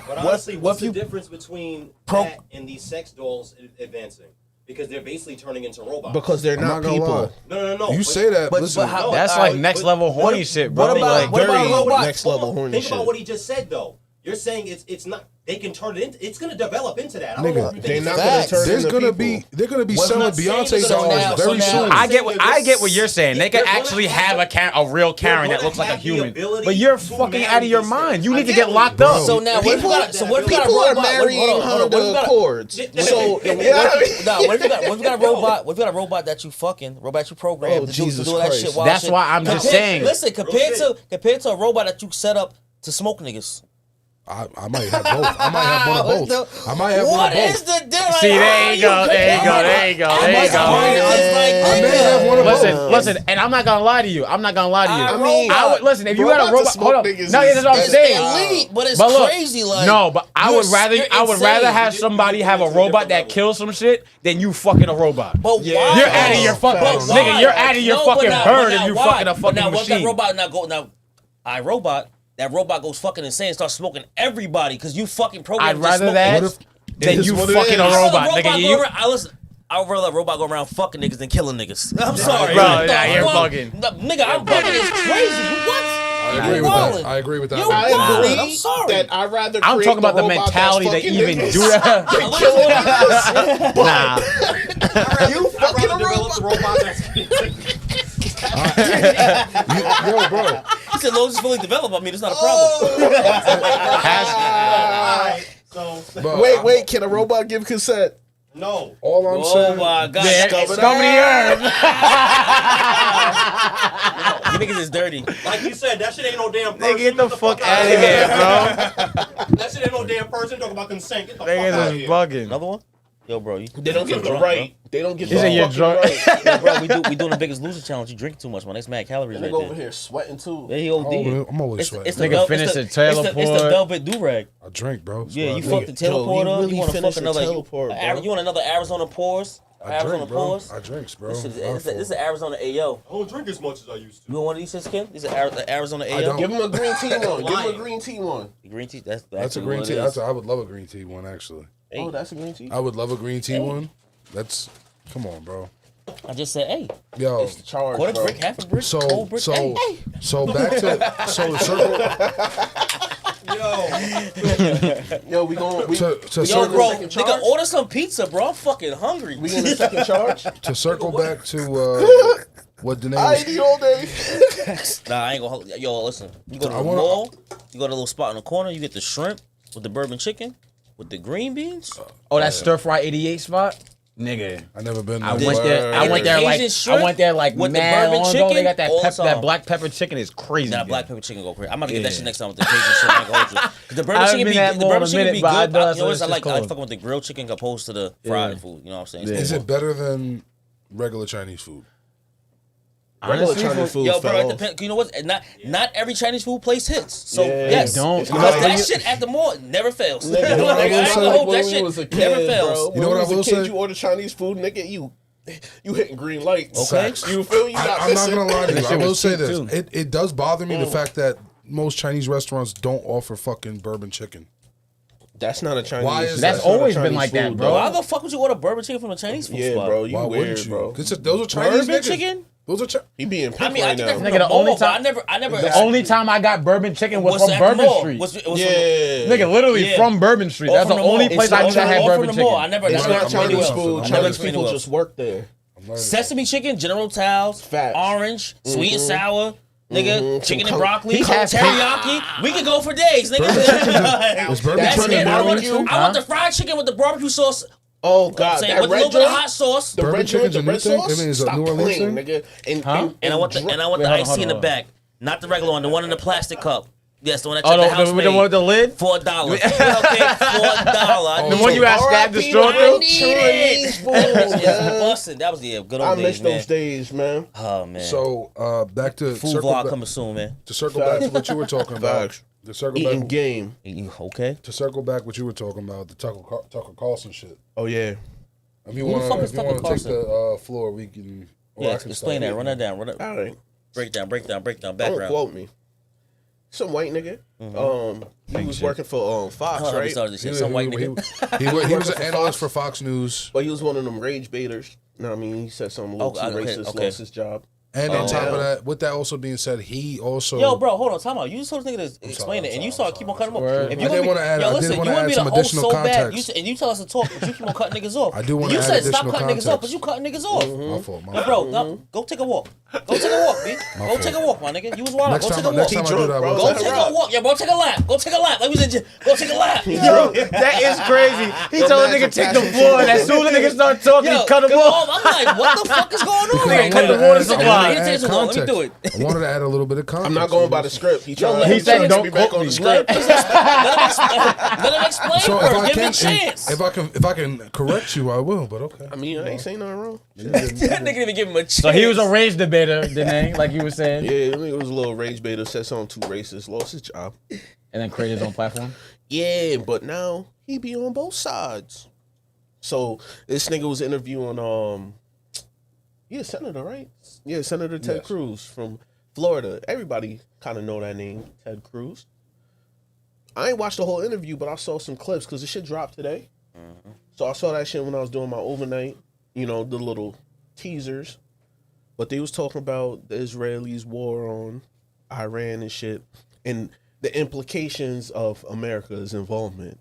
bro. But honestly, what's the you- difference between Pro- that and these sex dolls advancing? Because they're basically turning into robots. Because they're I'm not not gonna lie. people. No. You say that, But- listen. but how- That's All like right, next level horny shit, bro. what about- Like, what about Dirty robots? next level horny Think shit. about what he just said, though. You're saying it's not. They can turn it into. It's going to develop into that. I don't know Nigga, if you They're think not it's gonna Facts. turn There's into gonna people. be they're gonna be Well, I'm selling not saying Beyonce they're dolls gonna- so very now- soon. I get what you're saying. They could They're gonna actually have have a real Karen they're that looks gonna like a have the human, ability but you're to fucking marry out of your these mind. things. You I need to get get what locked you- up. So now, what if you got? So what if you got a People are robot? marrying Hold on, what if you Honda got a- Accords. So, What if you got a robot? What if you got a robot that you fucking robot you programmed Oh, to Jesus do all that Christ. shit? While That's shit. why I'm just Compared- saying. Listen, compared to a robot that you set up to smoke niggas. I might have both. I might have one of What's both. the- I might have one What of is both. the difference? See, there you go, there you go, there you go, there you go. I may have one of both. Listen, and I'm not gonna lie to you. I mean, I would listen if you got a robots robot. to smoke Hold on. niggas No, yeah, that's what I'm is- saying. elite, but it's But look, crazy. Like no, but I you're- would rather you're rather insane. have somebody have a robot that kills some shit than you fucking a robot. But why? You're out of your fucking But why? nigga. You're out of your No, but fucking now- bird but if now you why? fucking a But fucking now, once that machine. robot now go now, iRobot, that robot goes fucking insane, and starts smoking everybody because you fucking programmed. I'd to rather smoke that niggas. than is you what it fucking is. a I saw the robot, nigga. go You, around- I listen. I would rather let robot go around fucking niggas than killing niggas. I'm sorry, bro, what the nah, you're fuck? bugging. No, nigga, I'm bugging. It's crazy. What? I agree with that. I agree with that. You I wildin', agree I'm sorry. that I'd rather. I'm create talking about the robot that's mentality to fucking even niggas do that. than killing niggas. Nah. You fucking a develop the robot that's Yo, bro. He said, "Long as it's fully developed, I mean, it's not a problem." Alright, so But Wait, can a robot give consent? no. all I'm Oh saying, my god, Yeah, it's it's coming to earth. you niggas is dirty. Like you said, that shit ain't no damn person. Nigga, get the fuck out out of here, bro. That shit ain't no damn person. Talk about consent. Get the fuck out Niggas of is here. bugging. Another one? Yo, bro, you. They don't get the drunk, right. They don't get He the said you're fucking drunk. right. Bro. Yo, bro, we doing the Biggest Loser challenge. You drink too much, man. That's mad calories right Nigga over there. here sweating too. Yeah, he OD. I'm always sweating. It's the Nigga vel- finish it's the It's the teleport. velvet do-rag. I drink, bro. That's Yeah, what you I fucked do. the teleport Yo, up. you really You want to fuck finished the another? teleport, bro. You want another Arizona pause? I Arizona drink, bro. pause? I drinks, bro. This is an Arizona AO. I don't drink as much as I used to. You want one of these shits, Kim? These are Arizona I AO. don't. Give him a green tea one. Give him a green tea one. The green tea. That's That's a green tea. I would love a green tea one, actually. Hey. Oh, that's a green tea. I would love a green tea one. That's, come on, bro. I just said, hey, Yo, It's the charge, quarter bro. brick, half a brick, so whole brick. Hey, hey. so back to circle Yo, we going. to Yo, circle bro, second nigga, charge? order some pizza, bro. I'm fucking hungry. We getting a second charge. to circle back to what the name I is. eat all day. Nah, I ain't gonna hold. Yo, listen. You go to I the wanna- mall, you go to a little spot in the corner, you get the shrimp with the bourbon chicken, with the green beans. Oh, that stir fry 88 spot, nigga. I never been I there. went there. I And went the there like Cajun shrimp I went there like with the mad bourbon long ago. They chicken got that all the that time. black pepper chicken is crazy. That good. black pepper chicken go crazy. I'm about to get that Yeah. shit next time with the Cajun shit. I ain't gonna hold you. 'Cause the I bourbon haven't chicken been be that the long bourbon in a chicken be minute, but I good. know You that's know what what? it's I like called. fucking with the grilled chicken opposed to the fried food. You know what I'm saying? Yeah. Is it better than regular Chinese food? Regular Honestly, Chinese food. Yo, bro, fell it off. depends. You know what? Not every Chinese food place hits. So Yeah, yes, they don't. because You know what that you- shit at the mall never fails. Nigga, know what I Like, will I ain't say? gonna hold when that we shit was a kid, never fails. bro. You know When what we I was will a kid, say? you order Chinese food, nigga. You hitting green lights. Okay. You feel? You not I'm not missing. gonna lie to you. That I shit will was say cheap, this. too. It does bother me the fact that most Chinese restaurants don't offer fucking bourbon chicken. That's not a Chinese. Why is That's that? not a always been Chinese like that, food, bro. though. Why the fuck would you order bourbon chicken from a Chinese food Yeah, spot? bro. You Why weird, wouldn't you? bro. Those are Chinese Bourbon niggas. chicken? Those are He being I picked mean, I right get that from now. Nigga, the the only mall, but time- I never. The only time I got bourbon chicken was What's from at the Bourbon mall? Street. What's Yeah. Nigga, literally Yeah. from Bourbon Street. Or That's the from only mall. place I knew that had Or bourbon from the chicken. mall. I never. It's never not explained Chinese it well. food. I never Chinese explained it people well. just work there. Sesame chicken, General Tso's, Facts. orange, sweet and sour, nigga, chicken and Some broccoli, He has- teriyaki. We could go for days, nigga. Is bourbon That's chicken it. barbecue? I want the fried chicken with the barbecue sauce. Oh God, Saying, that with a red little bit of joint? hot sauce. The Bourbon red joint, chicken's the a new red thing? sauce. I mean, is it a Stop New Orleans playing, thing? nigga. And And I want the Wait, icy hold in the on. back, not the regular one, the one in the plastic cup. Yes, the one that Oh, the the house one with the lid? $4. Okay, $4. The one you had stabbed the straw R.I.P. through? Chinese food, It's man. busting. That was the good I old miss days, man. those days, man. Oh man. So back to food circle vlog back, coming soon, man. to circle back to what you were talking about. Facts. To circle Eating back game. Okay. to circle back what you were talking about, the Tucker Carlson shit. Oh yeah. If you Who the fuck want is to Tucker take Carlson? the floor, we can. or I Yeah, can explain start. that. Run that down. Run that. All right. Break down. Don't Background. quote me. Some white nigga. He was working for Fox, I love how we right? started this He shit. was- Some white he- nigga. he was an for analyst Fox. for Fox News, But he was one of them rage baiters. You know what I mean? He said something a little Oh, too okay, racist, okay. lost his job. and on top damn. of that, with that also being said, he also. Yo, bro, hold on, time out. You just told this nigga to explain it, and you started keep on cutting him off. Word. If I you did gonna wanna be, add- yo, I did listen, wanna you want add to be some the host additional so bad, context. and you tell us to talk, but you keep on cutting niggas off. I do wanna You add said stop additional cutting niggas off, context. but you cutting niggas off. My fault. My Yo, fault. bro, no, go take a walk. Go take a walk, B. Go take a walk, my nigga. You was wild. Next Go time, take a next walk. time I do that, bro. I Go will. Let take her a rock. walk. Yeah, bro, take a lap. Go take a lap. Like we said, go take a lap. Yo, that is crazy. He Yo, told the imagine nigga take the passing floor, and through. as soon as the nigga start talking, Yo, he cut him come off. on. I'm like, what the fuck is going on? Nigga right cut now? the water Listen, supply. let me add take some more. Let me do context. it. I wanted to add a little bit of context. I'm not going by the script. He Yo, tried he to said, let "Don't me back quote on me." the script. Let him explain So first. Give him a chance. if I can correct you, I will. But okay. I mean, I ain't saying nothing wrong. That nigga didn't even give him a chance. So he was a rage debater, didn't he? Like you were saying, Yeah, I mean, it was a little rage baiter, said something too racist, lost his job. and then created his own platform. Yeah, but now he be on both sides. So this nigga was interviewing Senator, right? Yeah, Senator Ted Yes. Cruz from Florida. Everybody kind of know that name, Ted Cruz. I ain't watched the whole interview, but I saw some clips because the shit dropped today. So I saw that shit when I was doing my overnight. you know, the little teasers, but they was talking about the Israelis' war on Iran and shit, and the implications of America's involvement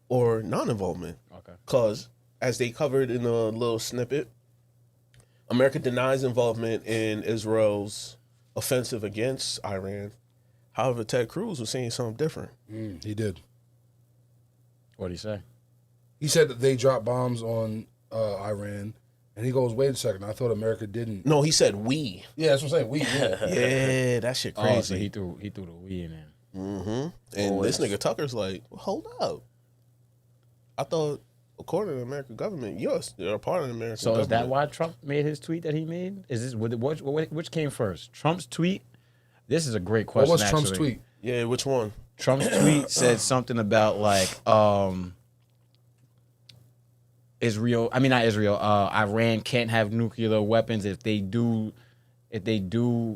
or non-involvement. Okay. Because as they covered in a little snippet, America denies involvement in Israel's offensive against Iran. However, Ted Cruz was saying something different. He did. What did he say? He said that they dropped bombs on Iran, and he goes, "Wait a second, I thought America didn't." No, he said we. Yeah, that's what I'm saying. We Yeah, that shit Oh, crazy. so he threw the we in there. And this nigga Tucker's like, well, hold up. I thought, according to the American government, yes, they're a part of the American So government. is that why Trump made his tweet that he made? Is this which came first? Trump's tweet? This is a great question. What was Trump's actually. tweet? Yeah, which one? Trump's tweet said something about like Iran can't have nuclear weapons if they do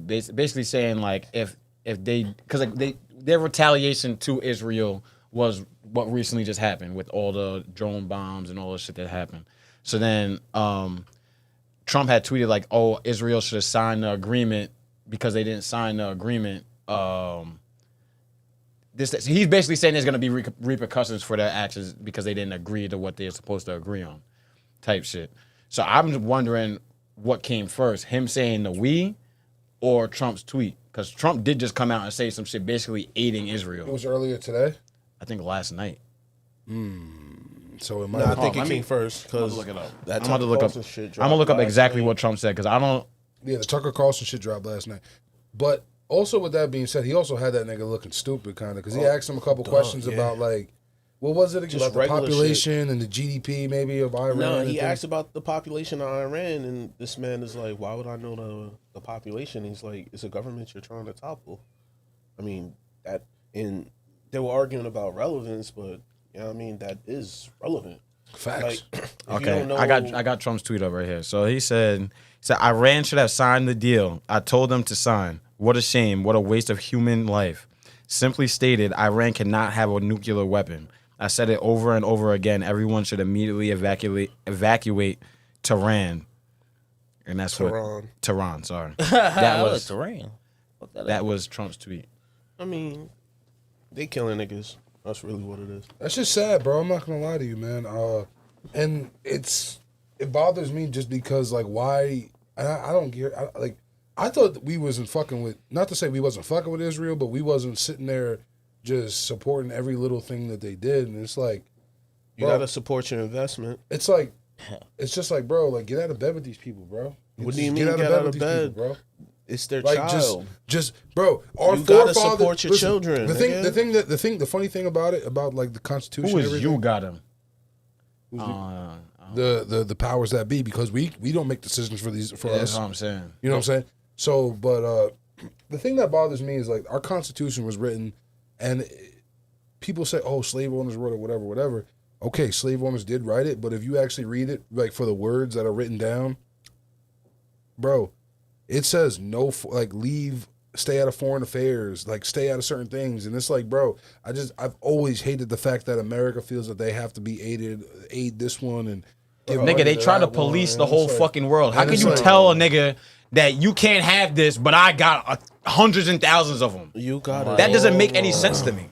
basically saying like if they, because like their retaliation to Israel was what recently just happened with all the drone bombs and all the shit that happened. So then Trump had tweeted like, oh, Israel should have signed the agreement because they didn't sign the agreement. He's basically saying there's going to be repercussions for their actions because they didn't agree to what they're supposed to agree on, type shit. So I'm wondering what came first, him saying the we or Trump's tweet? Because Trump did just come out and say some shit basically aiding It Israel. was earlier today, I think last night. so it might. No, I have think it let me- came first because look it up. that I'm about to look up. Carlson shit I'm dropped gonna look up last exactly night. what Trump said because I don't. Yeah, the Tucker Carlson shit dropped last night. But also, with that being said, he also had that nigga looking stupid, kind of, because he asked him a couple questions yeah. about like, what was it Just about the regular population and the GDP maybe of Iran? No, and he things? asked about the population of Iran, and this man is like, "Why would I know the population?" He's like, "It's a government you're trying to topple." I mean that, and they were arguing about relevance, but you know what I mean, that is relevant. Facts. Like, if you Okay, don't know, I got Trump's tweet over here. So he said Iran should have signed the deal. I told them to sign. What a shame. What a waste of human life. Simply stated, Iran cannot have a nuclear weapon. I said it over and over again. Everyone should immediately evacuate Tehran. And that's Tehran. Tehran, sorry. That was terrain. Fuck that That up. was Trump's tweet. I mean, they killing niggas. That's really what it is. That's just sad, bro. I'm not gonna lie to you, man. And it bothers me just because like why I don't get I thought that we wasn't fucking with, not to say we wasn't fucking with Israel, but we wasn't sitting there just supporting every little thing that they did, and it's like You bro, gotta support your investment. it's like it's just like, bro, like get out of bed with these people, bro. What Just do you mean get out of these bed? people, bro? It's their Like child. just bro, our You gotta forefathers support your children, The funny thing about it, about like the Constitution, Who and is everything, you got him? the powers that be, because we don't make decisions for these for That's us. what I'm saying. You know what I'm saying? So, but the thing that bothers me is like our Constitution was written, and people say, "Oh, slave owners wrote it, whatever." Okay, slave owners did write it, but if you actually read it, like for the words that are written down, bro, it says no, leave, stay out of foreign affairs, like stay out of certain things, and it's like, bro, I've always hated the fact that America feels that they have to be aid this one and. give Nigga, money they try to that one, police and the it's whole like- fucking world. How and can it's you like- tell a nigga that you can't have this, but I got hundreds and thousands of them? You gotta. That doesn't make any sense to me.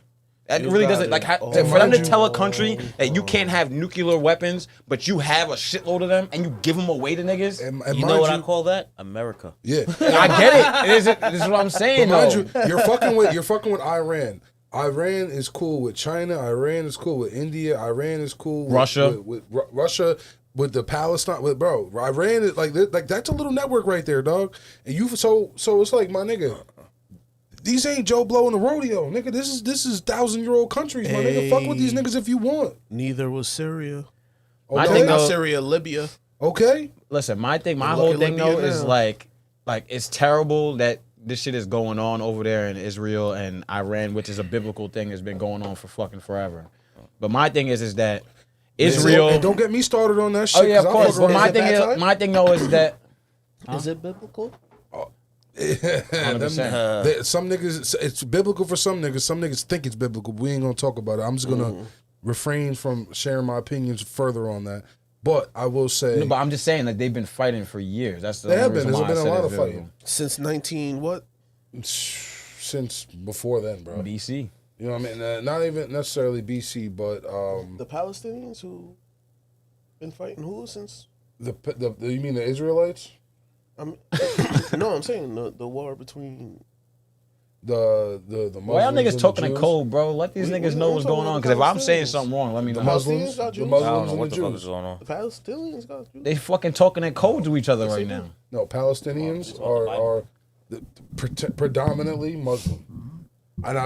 That You really got doesn't. it. Like, Oh. for them to Mind tell a you- country that you can't have nuclear weapons, but you have a shitload of them and you give them away to niggas. And You mind know what I call that? America. Yeah. I get it. This is what I'm saying, Mind though. you, you're fucking with Iran. Iran is cool with China. Iran is cool with India. Iran is cool with Russia. with Russia, with the Palestine. With bro, Iran is like that's a little network right there, dog. And you so it's like, my nigga, these ain't Joe Blow in the rodeo, nigga. This is 1,000-year-old countries, my nigga. Fuck with these niggas if you want. Neither was Syria. Okay, I think Not though- Syria, Libya. okay. Listen, my Look whole at thing Libya though is now. like it's terrible that this shit is going on over there in Israel and Iran, which is a biblical thing that's been going on for fucking forever. But my thing is that Israel. And don't get me started on that shit. Oh yeah, of 'cause I course. fuck But around. my thing though is that Is it biblical? Them- 100%. some niggas, it's biblical for some niggas. Some niggas think it's biblical. We ain't gonna talk about it. I'm just gonna refrain from sharing my opinions further on that. But I will say, No, but I'm just saying that they've been fighting for years. That's the They have only been. reason There's why I been a said lot it's of video. fighting. Since 19 what? since before then, bro. BC. You know what I mean? Not even necessarily BC, but The Palestinians who been fighting who since? you mean the Israelites? No, I'm saying the war between. The Muslims. Why y'all and niggas the talking in Jews? code, bro? Let these We- niggas we know don't what's talk going about on. the Because if I'm saying Palestinians. something wrong, let me know. The Muslims, Palestinians got the Jews. I Muslims don't know and what the the fuck Jews. is going on. The Palestinians got Jews. They fucking talking in code to each other right now. No, Palestinians are predominantly Muslim, and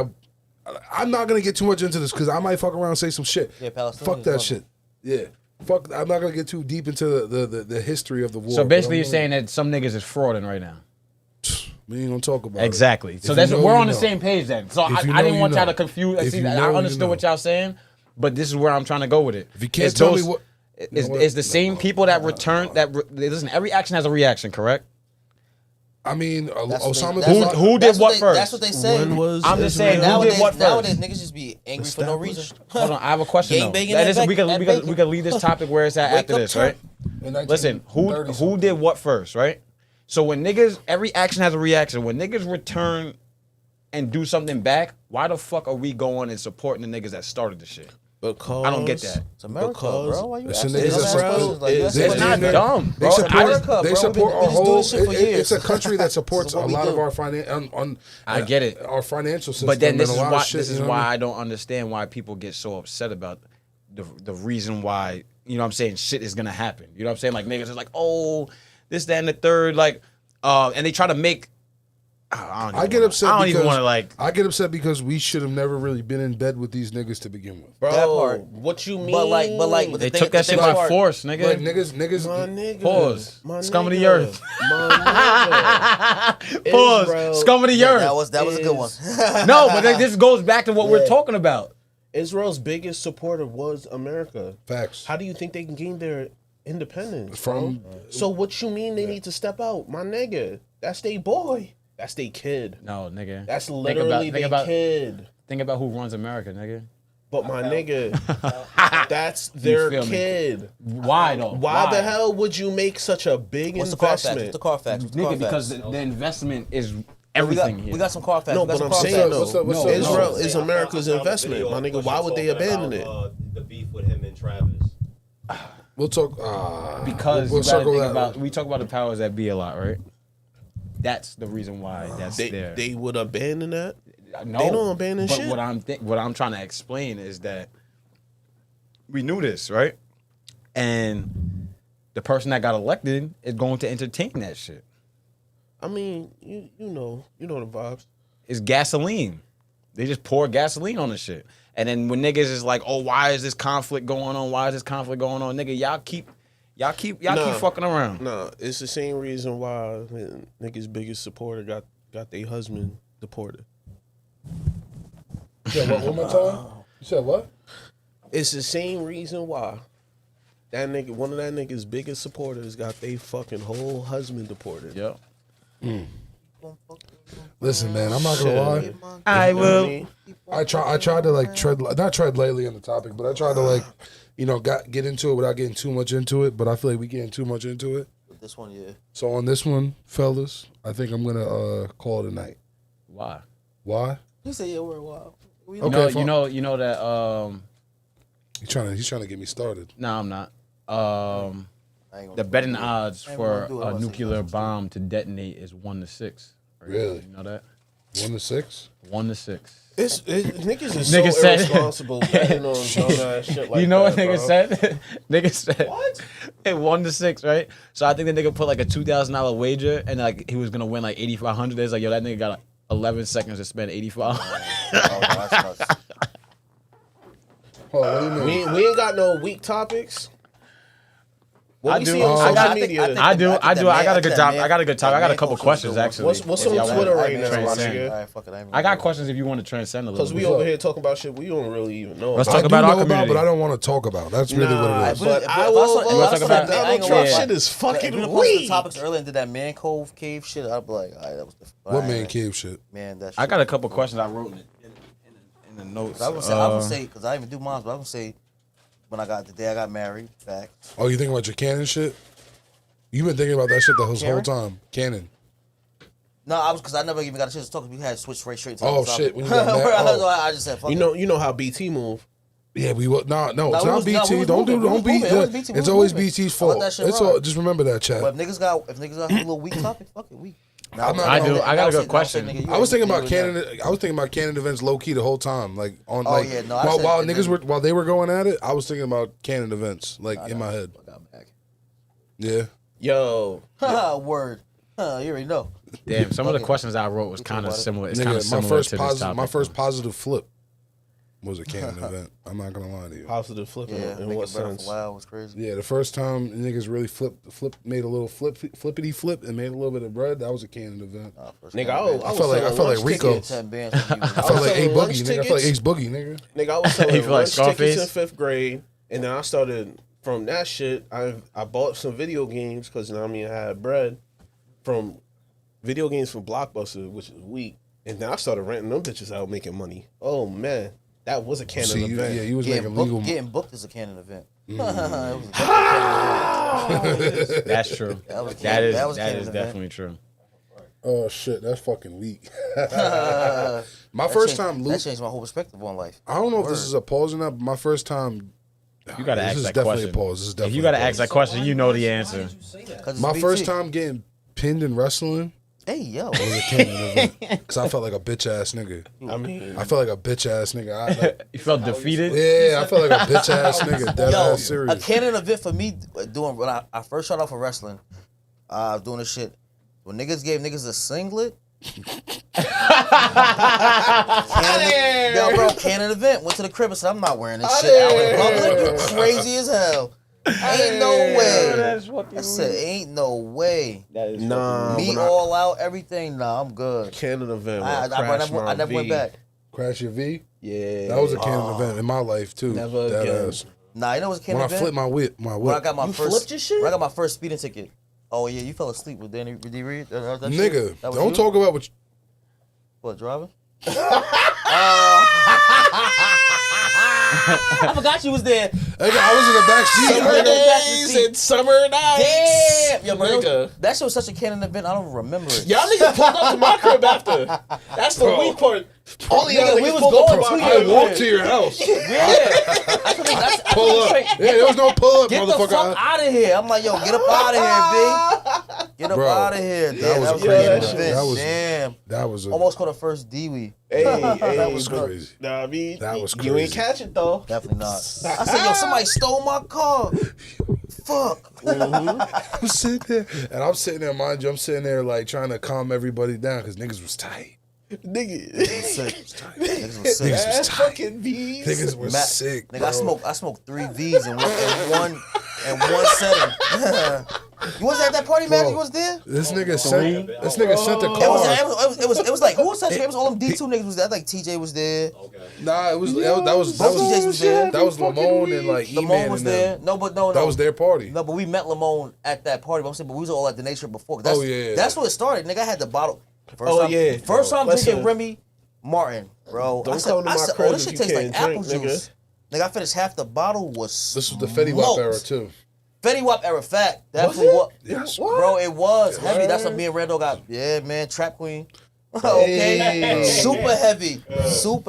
I'm not gonna get too much into this because I might fuck around and say some shit. Yeah, Palestinians Fuck that Muslim. shit. Yeah, fuck. I'm not gonna get too deep into the history of the war. So but basically, I'm you're saying that some niggas is frauding right now. we ain't gonna talk about Exactly. it. So If that's you know, we're you on the know. same page then. So If you I know, didn't you want y'all know. to confuse. If See, you know, I you understood know. what y'all saying, but this is where I'm trying to go with it. If you can't It's tell those- me what, It's the same people that return that listen. Every action has a reaction, correct? I mean, That's what Osama they- bin that's Laden. Who did what they, first? That's what they say. When was I'm just saying, Israel who did what Nowadays, first? niggas just be angry for no reason. Hold on, I have a question though. Gangbanging That at is- we Bacon- could at we could Bacon. we could leave this topic where it's at Wake after up, this, turn. right? In Listen, who 1930 did what first, right? So when niggas, every action has a reaction. When niggas return and do something back, why the fuck are we going and supporting the niggas that started the shit? Because I don't get that. It's America, bro. Why you Listen, asking niggas these that questions support- like that? is- It's not They- dumb, They bro. support. America, They bro. support We our just do whole. this shit for It's a years. country that supports This is a what we lot of do. our I get it. Our financial system. But then this and is a lot why of shit, this you is know why what I I don't understand why people get so upset about the reason why, you know what I'm saying, shit is gonna happen. You know what I'm saying? Like niggas is like, oh, this, that, and the third, like and they try to make I get upset. I don't because even want to like I get upset because we should have never really been in bed with these niggas to begin with. bro, That part. what you mean? But but they the took that shit thing by about- force, Like nigga. niggas, My nigga. Pause. My Scum of the nigga. earth. My nigga. Pause. Israel Scum of the Yeah, earth. that was a good one. No, but then this goes back to what we're Yeah. talking about. Israel's biggest supporter was America. Facts. How do you think they can gain their independence From- bro? So what you mean they need to step out, my nigga? That's they boy. That's they kid. No, nigga. That's Think literally think their kid. Think about who runs America, nigga. But my nigga, that's their feel me? kid. Why though? Why the hell would you make such a big What's the car facts? investment? What's the car facts? What's the car Nigga, because facts? the investment is we everything got, here. we got some car facts. No, We got but some I'm car saying facts. though, What's up, what's up? Israel No. is America's investment, my nigga. Why would they abandon it? The beef with him and Travis. We'll talk. Because we'll you gotta circle think that. about, we talk about the powers that be a lot, right? That's the reason why that's there. They would abandon that. No, they don't abandon but shit. what I'm trying to explain is that we knew this, right? And the person that got elected is going to entertain that shit. I mean, you know the vibes. It's gasoline. They just pour gasoline on the shit. And then when niggas is like, oh, why is this conflict going on? Why is this conflict going on? Nigga, y'all keep keep fucking around. Nah, it's the same reason why niggas' biggest supporter got their husband deported. You said what? One more time. You said what? It's the same reason why that nigga, one of that nigga's biggest supporters, got their fucking whole husband deported. Yep. Listen, man, I'm not gonna lie. I You know what I will. mean? I tried to like not tread lightly on the topic, but I tried to like, get into it without getting too much into it. But I feel like we getting too much into it. This one, yeah. So on this one, fellas, I think I'm gonna call it a night. Why? Why? He said, yeah, we're wild. Okay, You know that He's trying to get me started. no, I'm not. I ain't gonna The do betting it. odds I ain't for gonna do it. a I'm gonna say nuclear something. bomb to detonate is 1-6. Right? Really? You know that? 1-6. 1-6. Niggas is Nigga so said- irresponsible betting on dumbass shit like You know what that, nigga bro. said? Nigga said what? It 1-6, right? So I think the nigga put like a $2,000 wager, and like he was gonna win like 8,500. It's like, yo, that nigga got like 11 seconds to spend 8,500. Oh, that's nuts. Oh, what do you mean? We ain't got no weak topics. What I we do. see on I social got- media. I do. I got a good top. man- I got a good top. that I got a man couple culture questions was actually. What's if on y'all Twitter wanna right now, my transcend. nigga? All right, fuck it. ain't I got gonna questions if you want to transcend a little Because bit. we over here talking about shit we don't really even know. Let's I talk do about our know community. but I don't want to talk about. That's really what it is. do But it. I If will. I saw- if I talk saw about- that- I ain't Donald gonna Trump lie. shit is If fucking you posted the weak. topics earlier and did that man cave shit, I'd be like, all right, that was different. But What I man ain't- cave shit? Man, that shit. I got a couple questions I wrote in the notes. I was gonna say, because I didn't even do mine, but I was gonna say, the day I got married. Back. Oh, you thinking about your Canon shit? You've been thinking about that shit the whole Karen? time. Canon. No, I was because I never even got a chance to talk. We had switched straight to. Oh, the shit, topic. when you got mad? Oh. I just said, fuck You know how BT move. Yeah, we will. No, it's we not was- BT. we was Don't moving. do. We Don't was be. moving. It was BT. We It's was always moving. BT's I let fault. that shit It's ride. all. Just remember that, chat. But if niggas got a little weak topic, fuck it, weak. I'm not- I do. Now I got a good question. I was thinking about Canon. I was thinking about Canon events low key the whole time. Like on. Oh, like, yeah, no, I While, said- while and niggas then- were while they were going at it, I was thinking about Canon events like in my head. I got back. Yeah. Yo, Word. You already know. Damn, some of the Okay. questions I wrote was kind of about it. similar. It's kind of Nigga, my similar first to this topic. my first positive flip was a Canon event. I'm not gonna lie to you. positive flipping. Yeah, in make what it better sense? for a while was crazy. Yeah, the first time niggas really made a little flippity flip and made a little bit of bread. That was a Canon event. Nigga, I felt like Rico. 10 bands. I felt like selling A lunch Boogie, nigga. I felt like tickets. Ace Boogie, nigga. Nigga, I was You selling feel like lunch tickets in Scarface? 5th grade, and then I started from that shit. I bought some video games because you know what I mean. I had bread from video games from Blockbuster, which is weak, and then I started renting them bitches out, making money. Oh man, that was a Canon See, event. you was making legal. Getting booked is a Canon event. It was a That's true. That was That is that was that Canon is event. definitely true. Oh shit, that's fucking weak. My That first changed- time, That changed my whole perspective on life. I don't know if this is a pause or not, but my first time. You gotta This ask is that definitely question. a pause. This is If definitely you gotta a pause. ask that question, you know the answer. 'Cause it's My BT. first time getting pinned in wrestling Hey, yo. was a Canon event because I felt like a bitch ass nigga. I mean, I felt like a bitch ass nigga. You felt defeated. Yeah, I felt like a bitch ass nigga. Dead Yo, ass a serious. Canon event for me doing when I first started off for wrestling, I was doing this shit. When niggas gave niggas a singlet. Canon, yo, bro, Canon event. Went to the crib and said, I'm not wearing this shit out in public. You crazy as hell. Ain't no way. I said, ain't no way. nah, Me when all out, everything. Nah, I'm good. Canon event. I never went back. Crash your V. Yeah, That was a Canon event in my life too. Never Dead again. ass. Nah, you know what's a When Canon I event? flipped my whip, When I got my You first, flipped your shit? when I got my first speeding ticket. Oh yeah, you fell asleep with Danny D. Reed. That shit? nigga, That was don't you? talk about what. What, driving? I forgot you was there. Nigga, I was in the back seat. Summer nigga. days and summer nights. Damn! Yo, bro, Nigga. that shit was such a Canon event, I don't remember it. Y'all niggas pulled up to my crib after. That's the weak part. All the Nigga, other we niggas was pulled up going to to my your I crib. walked to your house. Pull up. Yeah, there was no pull up, Get the fuck motherfucker. out of here. I'm like, yo, get up out of here, B. Get up Bro, out of here. Damn, was that was crazy, crazy. bro. event. That was- Damn. That was a, Almost caught a first D-Wee. Hey, that was bro. crazy. Nah, I mean, That was You ain't crazy. catch it though. Definitely not. I said, yo, somebody stole my car. Fuck. I'm sitting there, and I'm sitting there, mind you, I'm sitting there like trying to calm everybody down because niggas was tight. Nigga. Sick. Niggas was sick. Niggas was Ass tight. fucking bees. Niggas were sick. Nigga, Bro. I smoked 3 V's in one setting. You was at that party, man? Bro. You was there? This nigga sent the It car. was like, who was such? It was all them D2 niggas was there. I think TJ was there. Nah, it was that was Both DJs was there. that was Lamone and like Lamone E-Man was and there. them. No, but That was their party. No, but we met Lamone at that party. But I'm saying, but we was all at the nature before. That's, Oh, yeah. That's where it started. Nigga, I had the bottle. Yeah. First time Listen. drinking Remy Martin, bro. Don't I said, come to I my said, crib oh, this if shit you tastes like can't apple drink, juice. Nigga, I finished half the bottle. Was This was the Fetty Wap smoked. era too. Fetty Wap era, fact. Definitely what? Yes. Bro, it was heavy. That's what me and Randall got. Yeah, man, Trap Queen. Okay, Hey. super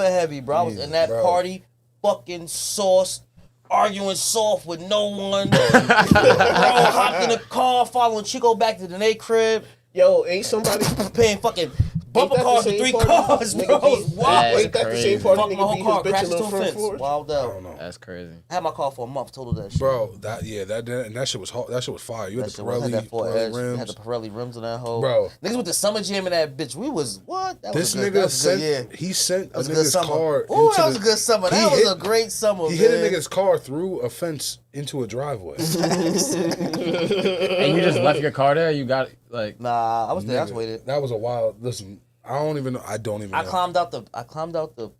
heavy, bro. I was in that Bro. party, fucking sauce, arguing soft with no one. Bro, hopped in the car, following Chico back to the Nate crib, Yo, ain't somebody paying fucking bumper that the cars for same 3 party? cars, Nigga bro. beat- It's wild. That's ain't that the crazy. same party Fuck my nigga whole beat car, his bitch crashed in the into a front fence. floor? Wild I out. don't know. That's crazy. I had my car for a month. Told her that shit. Bro, that shit was hot. That shit was fire. You had That the shit was- had that Ford Pirelli Edge, had rims. the Pirelli rims on that hoe. Bro. Niggas with the summer jam in that bitch. We was what? That This was good. That nigga was a good sent. year. He sent That a was a good nigga's summer. car. Ooh, into that was the- a good summer. he That was hit- a great summer, He man. hit a nigga's car through a fence into a driveway. And you just left your car there? You got like Nah, I was there. I was Nigga, waiting. That was a wild. Listen, I don't even know. I don't even. I know. climbed out the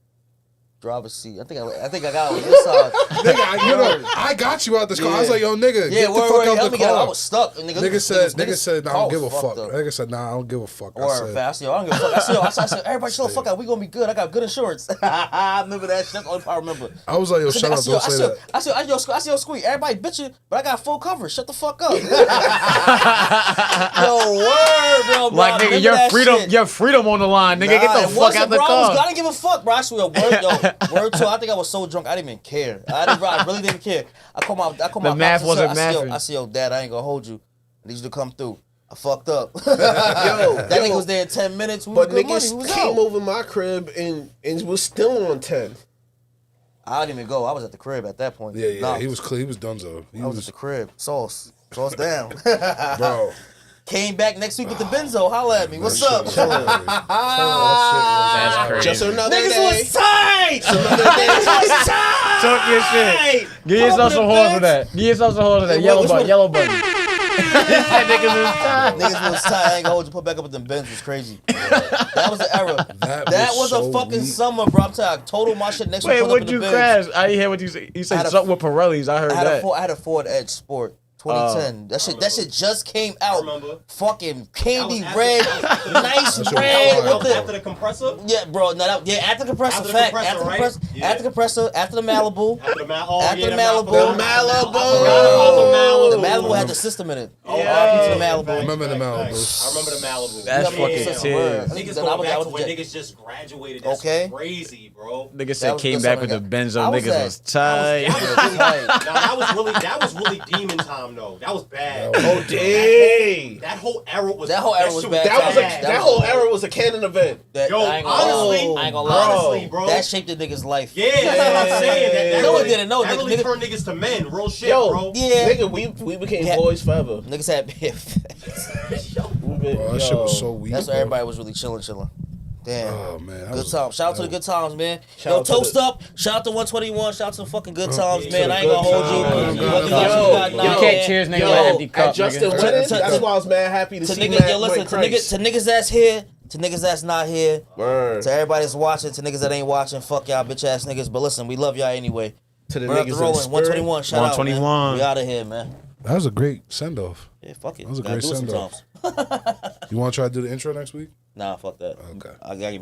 driver's seat. I think I got on this side. Nigga, I got you out this car. I was like, yo, nigga, get the fuck out the car. I was stuck. Nigga said, nah, I don't give a fuck. Nigga said, nah, I don't give a fuck. I said, I don't give a fuck. I said, everybody chill the fuck out. We gonna be good. I got good insurance. I remember that shit. That's the only part I remember. I was like, yo, shut up, don't say that. I said, yo, Squeak, everybody bitching, but I got full coverage. Shut the fuck up. Yo, word, bro. Like, nigga, your freedom on the line, nigga. Get the fuck out the car. I didn't give a fuck, bro. I swear, word to. I think I was so drunk, I didn't even care. I really didn't care. I call my the math wasn't mathing. I said, yo, Dad, I ain't gonna hold you. I need you to come through. I fucked up. That nigga was there in 10 minutes. But niggas came over my crib and was still on 10. I didn't even go. I was at the crib at that point. Yeah, he was clear. He was donezo. I was at the crib. Sauce down. Bro. Came back next week with the benzo. Holla at me. What's up? That's crazy. Just another Niggas day. was tight. Talk your shit. Give yourself some horns for that. Give yourself some horns for that. Yellow button. Niggas was tight. I ain't gonna hold you. Put back up with them Benz was crazy. That was the era. That was so a fucking weak. summer, bro. I'm telling you, I totaled my shit next week. Wait, Put up what'd in you the crash? Benz. I didn't hear what you said. You said something with Pirellis. I heard that. I had a Ford Edge Sport. 2010. That shit just came out. Fucking candy red, nice red. After the compressor? Yeah, bro. No, after the compressor. After the Fact. compressor, After the right? compressor. Yeah. After the compressor. After the Malibu. After the Malibu. After the Malibu. I forgot The about Malibu had the system in it. Oh, The Malibu. Remember the Malibu. I remember the Malibu. That's fucking Yeah. serious. Niggas Then I going was- back I to was when jet- niggas just graduated. That's Okay. crazy, bro. Nigga said was came the back summer with the guy. benzo. I was Niggas at- was tight. That was really demon time though. That was bad. Oh, dang. That whole era was That whole era was shit bad. That whole era was a canon event. Yo, I ain't gonna honestly, lie. honestly, bro. That shaped the nigga's life. Yeah, that's what I'm saying. That No, it really, didn't. No, that really nigga- turned niggas to men. Real shit, Yo, bro. Yeah. Nigga, we became Yeah. boys forever. Niggas had Bro, that shit was so weak. That's why bro. everybody was really chilling. Damn. Oh, man. that Good was- times. Shout out to the good times, man. Shout Yo, out to toast the- up. Shout out to 121. Shout out to the fucking good times, yeah, man. to I the ain't gonna good hold you. times. Whether Yo, you yo, got yo, nine, You can't cheers nigga with an empty At cup, Justin nigga. winning, To- that's why I was mad happy to To see niggas, Matt yo, listen, Mike to Christ. niggas that's here, to niggas that's not here, Word. to everybody that's watching, to niggas that ain't watching, fuck y'all bitch ass niggas. But listen, we love y'all anyway. To the We're up niggas to in rolling. spirit. 121. Shout out, 121. man. We out of here, man. That was a great send off. Yeah, fuck it. That was a Gotta great do it send-off. sometimes. You want to try to do the intro next week? Nah, fuck that. Okay. I gotta